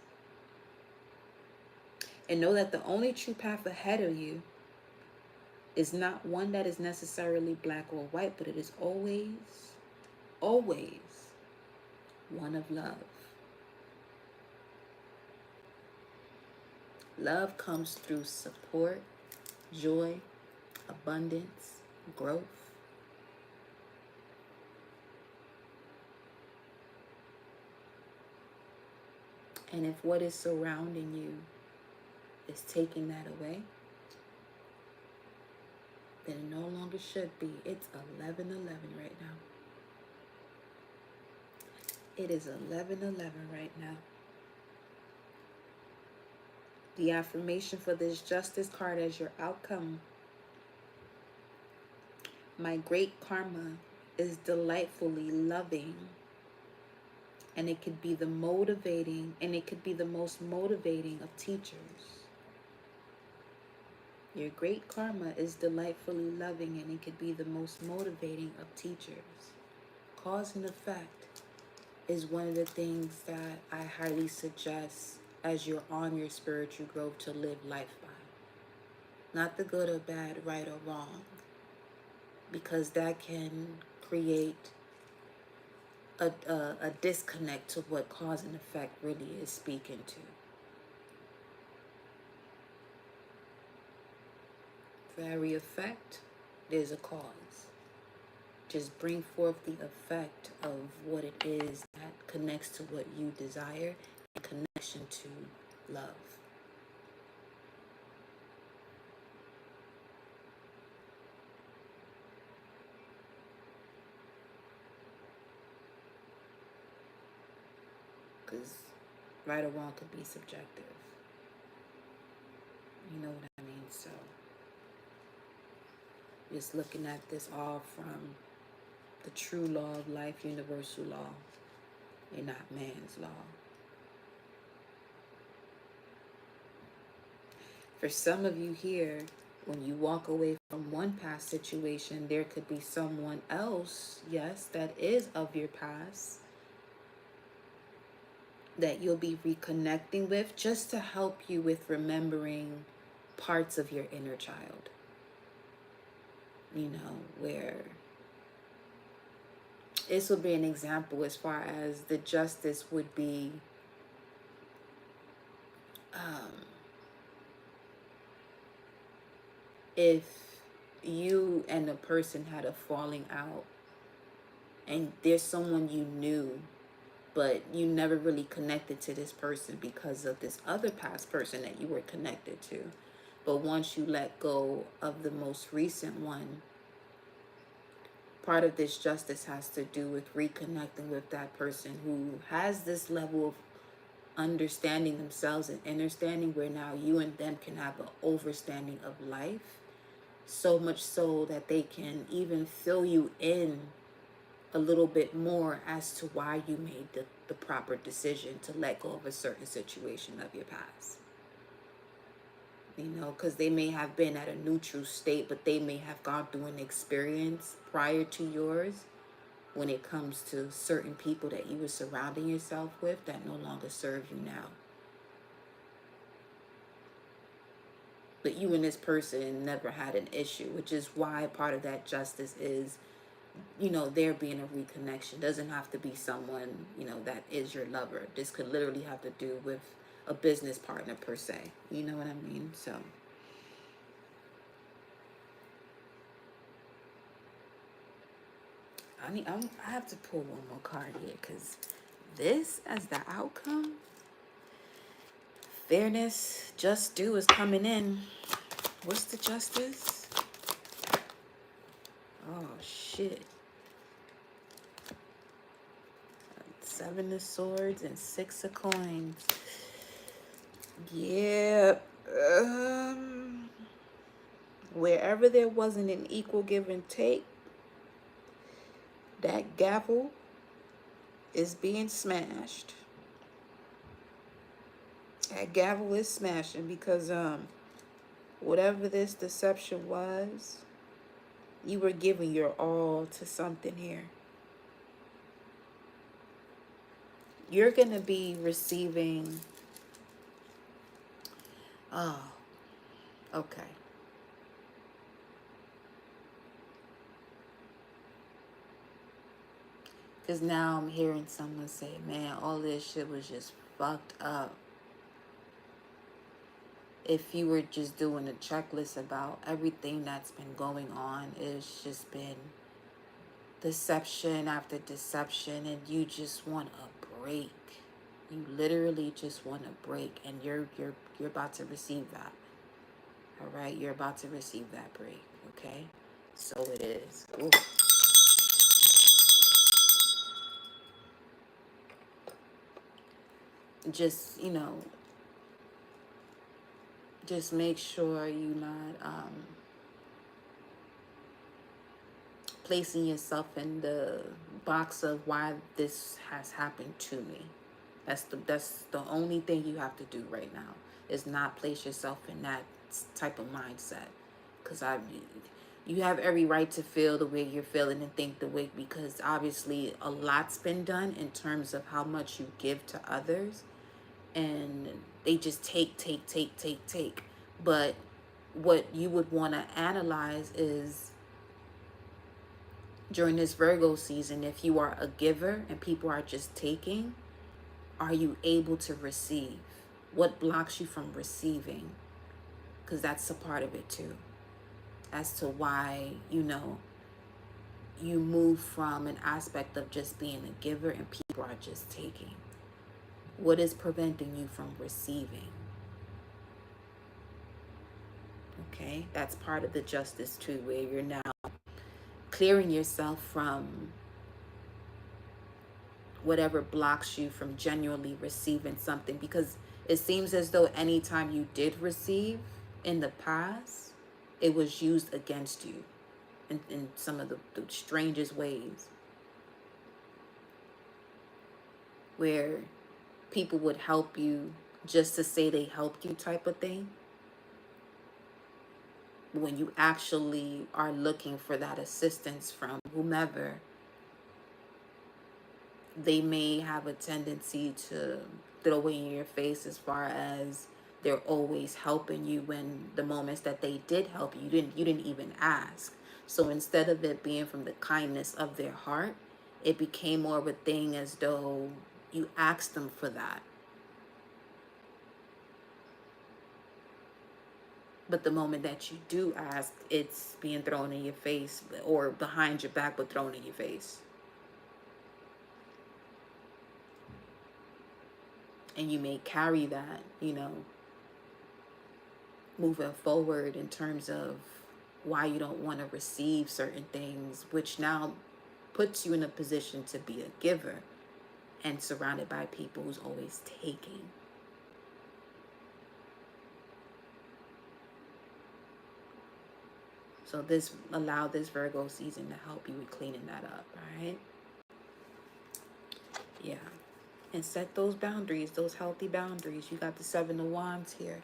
And know that the only true path ahead of you is not one that is necessarily black or white, but it is always, always one of love. Love comes through support, joy, abundance, growth. And if what is surrounding you is taking that away, then it no longer should be. It's 11:11 right now. It is 11:11 right now. The affirmation for this Justice card as your outcome. My great karma is delightfully loving. And it could be the motivating, and it could be the most motivating of teachers. Your great karma is delightfully loving, and it could be the most motivating of teachers. Cause and effect is one of the things that I highly suggest as you're on your spiritual growth to live life by. Not the good or bad, right or wrong, because that can create a disconnect to what cause and effect really is speaking to. For every effect, there's a cause. Just bring forth the effect of what it is that connects to what you desire in connection to love. Because right or wrong could be subjective. You know what I mean? So, just looking at this all from the true law of life, universal law, and not man's law. For some of you here, when you walk away from one past situation, there could be someone else, yes, that is of your past that you'll be reconnecting with just to help you with remembering parts of your inner child. You know, where this will be an example as far as the justice would be if you and a person had a falling out and there's someone you knew but you never really connected to this person because of this other past person that you were connected to. But once you let go of the most recent one, part of this justice has to do with reconnecting with that person who has this level of understanding themselves and understanding where now you and them can have an overstanding of life, so much so that they can even fill you in a little bit more as to why you made the proper decision to let go of a certain situation of your past. You know, because they may have been at a neutral state, but they may have gone through an experience prior to yours when it comes to certain people that you were surrounding yourself with that no longer serve you now. But you and this person never had an issue, which is why part of that justice is, you know, there being a reconnection. Doesn't have to be someone, you know, that is your lover. This could literally have to do with a business partner per se. You know what I mean? So I have to pull one more card here because this as the outcome, fairness, just due is coming in. What's the justice? Oh shit. Seven of Swords and Six of Coins. Yeah. Wherever there wasn't an equal give and take, that gavel is being smashed. That gavel is smashing because whatever this deception was, you were giving your all to something here. You're gonna be receiving. Oh, okay. Because now I'm hearing someone say, man, all this shit was just fucked up. If you were just doing a checklist about everything that's been going on, it's just been deception after deception, and you just want a break. You literally just want a break, and you're about to receive that. All right, you're about to receive that break. Okay, so it is. Ooh. Just, you know, just make sure you're not placing yourself in the box of why this has happened to me. That's the only thing you have to do right now, is not place yourself in that type of mindset. Because you have every right to feel the way you're feeling and think the way, because obviously a lot's been done in terms of how much you give to others, and they just take. But what you would want to analyze is, during this Virgo season, if you are a giver and people are just taking, are you able to receive? What blocks you from receiving? Because that's a part of it too. as to why, you move from an aspect of just being a giver and people are just taking. What is preventing you from receiving? Okay, that's part of the justice too, where you're now clearing yourself from whatever blocks you from genuinely receiving something, because it seems as though anytime you did receive in the past, it was used against you in some of the strangest ways, where people would help you just to say they helped you type of thing. When you actually are looking for that assistance from whomever, they may have a tendency to throw it in your face as far as they're always helping you, when the moments that they did help you, you didn't even ask. So instead of it being from the kindness of their heart, it became more of a thing as though you asked them for that. But the moment that you do ask, it's being thrown in your face, or behind your back, but thrown in your face. And you may carry that, moving forward in terms of why you don't want to receive certain things, which now puts you in a position to be a giver and surrounded by people who's always taking. So allow this Virgo season to help you with cleaning that up, right? Yeah. And set those boundaries, those healthy boundaries. You got the 7 of Wands here.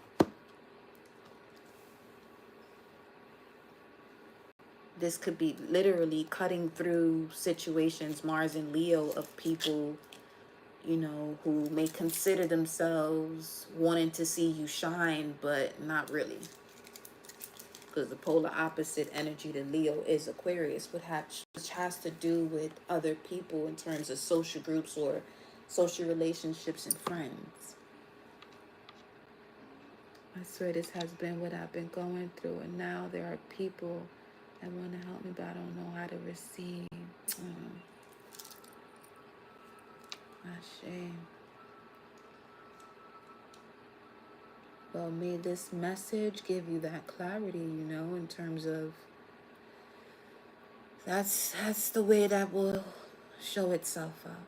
This could be literally cutting through situations, Mars and Leo, of people, who may consider themselves wanting to see you shine, but not really. Because the polar opposite energy to Leo is Aquarius, which has to do with other people in terms of social groups or social relationships and friends. I swear this has been what I've been going through, and now there are people that want to help me, but I don't know how to receive. My shame. Well, may this message give you that clarity, in terms of that's the way that will show itself up.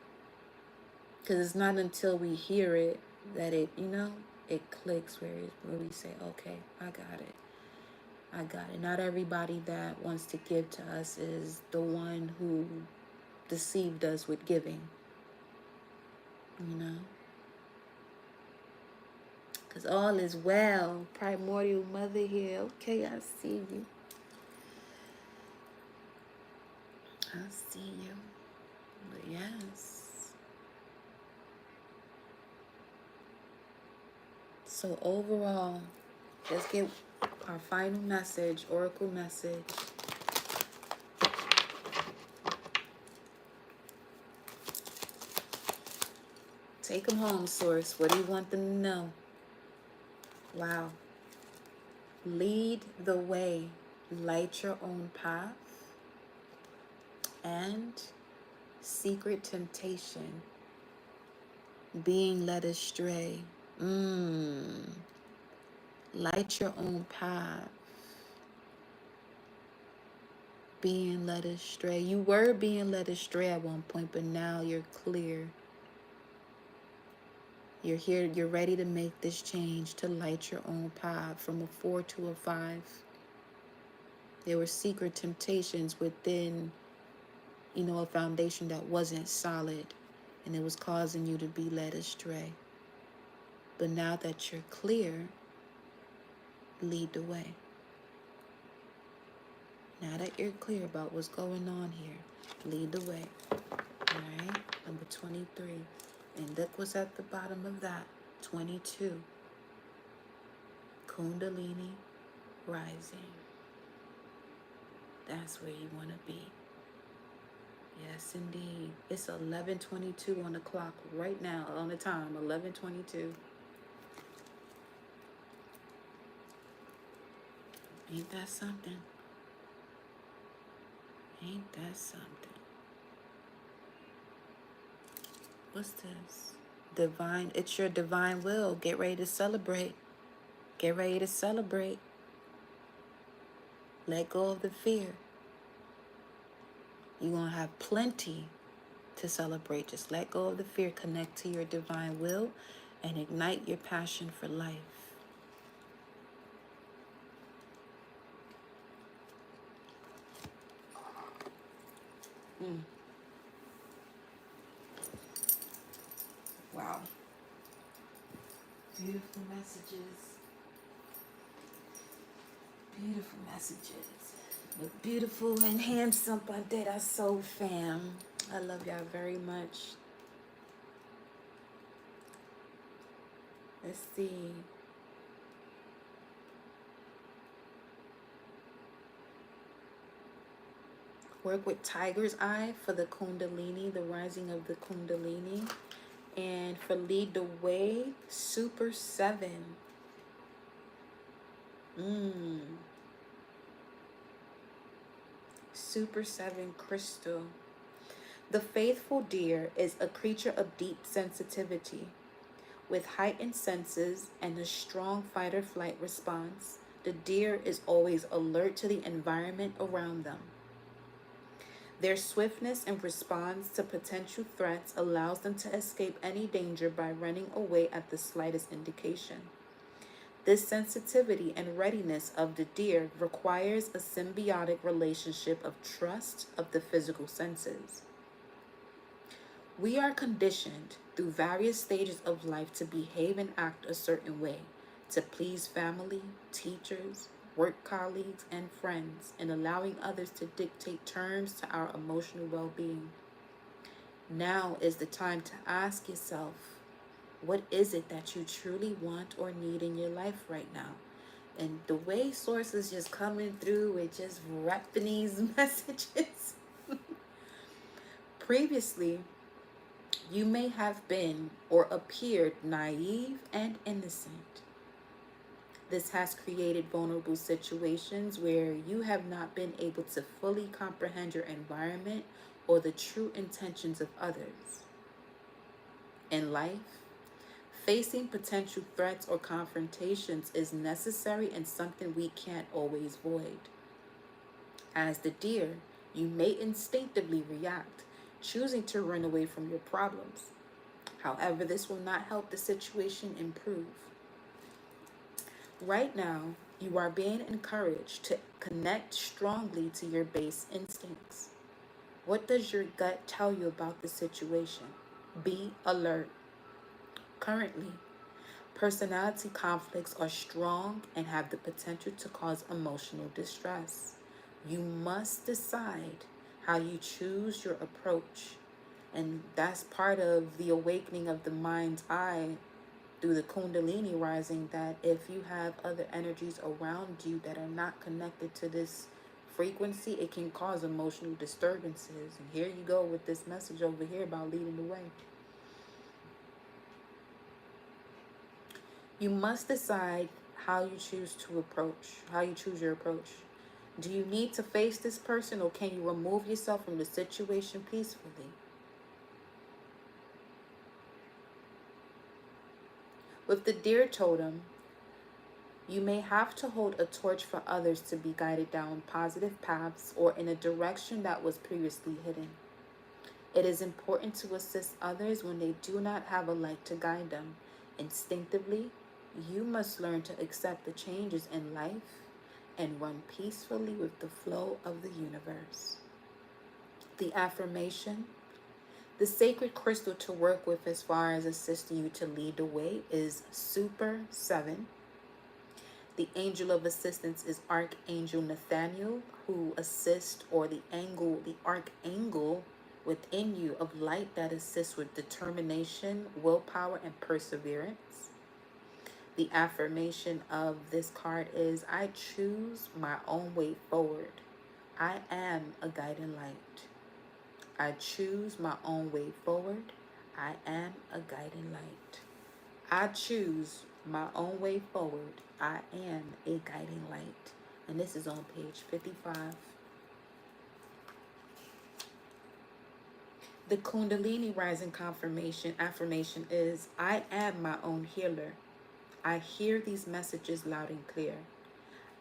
Because it's not until we hear it that it clicks, where we say, okay, I got it. I got it. Not everybody that wants to give to us is the one who deceived us with giving. Because all is well. Primordial mother here. Okay, I see you. I see you. But yes. So overall, let's get our final message, oracle message. Take them home, source. What do you want them to know? Wow. Lead the way. Light your own path. And secret temptation. Being led astray. Light your own path. Being led astray. You were being led astray at one point, but now you're clear. You're here, you're ready to make this change, to light your own path from a 4 to a 5. There were secret temptations within, a foundation that wasn't solid, and it was causing you to be led astray. But now that you're clear, lead the way. Now that you're clear about what's going on here, lead the way. All right, number 23. And look what's at the bottom of that. 22. Kundalini rising. That's where you want to be. Yes, indeed. It's 11:22 on the clock right now, on the time, 11:22. Ain't that something? Ain't that something? What's this? Divine. It's your divine will. Get ready to celebrate. Get ready to celebrate. Let go of the fear. You're going to have plenty to celebrate. Just let go of the fear. Connect to your divine will and ignite your passion for life. Wow. Beautiful messages. Beautiful messages. Look beautiful and handsome, Bandera Soul fam. I love y'all very much. Let's see. Work with Tiger's Eye for the Kundalini, the rising of the Kundalini. And for Lead the Way, Super 7. Super 7 crystal. The faithful deer is a creature of deep sensitivity. With heightened senses and a strong fight or flight response, the deer is always alert to the environment around them. Their swiftness in response to potential threats allows them to escape any danger by running away at the slightest indication. This sensitivity and readiness of the deer requires a symbiotic relationship of trust of the physical senses. We are conditioned through various stages of life to behave and act a certain way, to please family, teachers, work colleagues, and friends, and allowing others to dictate terms to our emotional well-being. Now is the time to ask yourself, what is it that you truly want or need in your life right now? And the way Source is just coming through with just repping these messages. Previously, you may have been or appeared naive and innocent. This has created vulnerable situations where you have not been able to fully comprehend your environment or the true intentions of others. In life, facing potential threats or confrontations is necessary and something we can't always avoid. As the deer, you may instinctively react, choosing to run away from your problems. However, this will not help the situation improve. Right now, you are being encouraged to connect strongly to your base instincts. What does your gut tell you about the situation? Be alert. Currently, personality conflicts are strong and have the potential to cause emotional distress. You must decide how you choose your approach. And that's part of the awakening of the mind's eye through the Kundalini rising, that if you have other energies around you that are not connected to this frequency, it can cause emotional disturbances. And here you go with this message over here about leading the way. You must decide how you choose your approach. Do you need to face this person, or can you remove yourself from the situation peacefully? With the deer totem, you may have to hold a torch for others to be guided down positive paths or in a direction that was previously hidden. It is important to assist others when they do not have a light to guide them. Instinctively, you must learn to accept the changes in life and run peacefully with the flow of the universe. The affirmation: the sacred crystal to work with as far as assisting you to lead the way is Super 7. The angel of assistance is Archangel Nathaniel, who assists, or the archangel within you of light that assists with determination, willpower, and perseverance. The affirmation of this card is, I choose my own way forward. I am a guiding light. I choose my own way forward. I am a guiding light. I choose my own way forward. I am a guiding light. And this is on page 55. The Kundalini rising confirmation affirmation is, I am my own healer. I hear these messages loud and clear.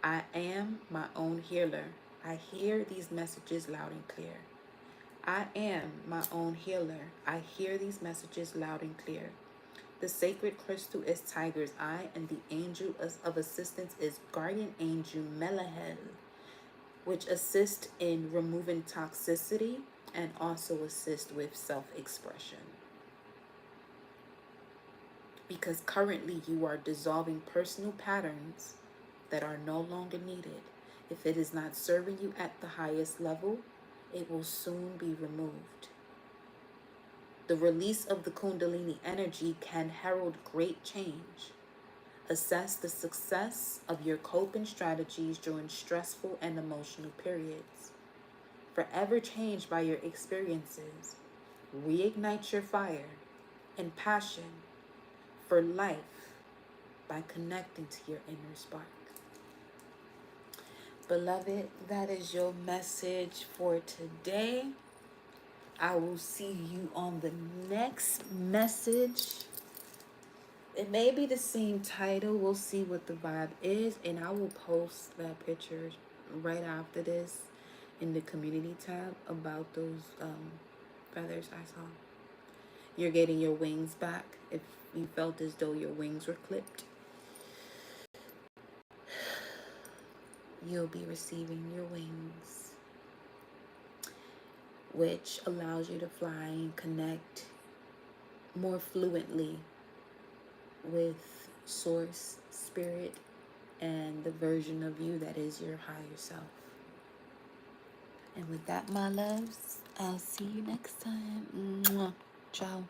I am my own healer. I hear these messages loud and clear. I am my own healer. I hear these messages loud and clear. The sacred crystal is tiger's eye, and the angel of assistance is guardian angel Melahel, which assist in removing toxicity and also assist with self-expression. Because currently you are dissolving personal patterns that are no longer needed. If it is not serving you at the highest level, it will soon be removed. The release of the Kundalini energy can herald great change. Assess the success of your coping strategies during stressful and emotional periods. Forever changed by your experiences, reignite your fire and passion for life by connecting to your inner spark. Beloved, that is your message for today. I will see you on the next message. It may be the same title. We'll see what the vibe is. And I will post that picture right after this in the community tab about those feathers I saw. You're getting your wings back if you felt as though your wings were clipped. You'll be receiving your wings, which allows you to fly and connect more fluently with source, spirit, and the version of you that is your higher self. And with that, my loves, I'll see you next time. Mwah. Ciao.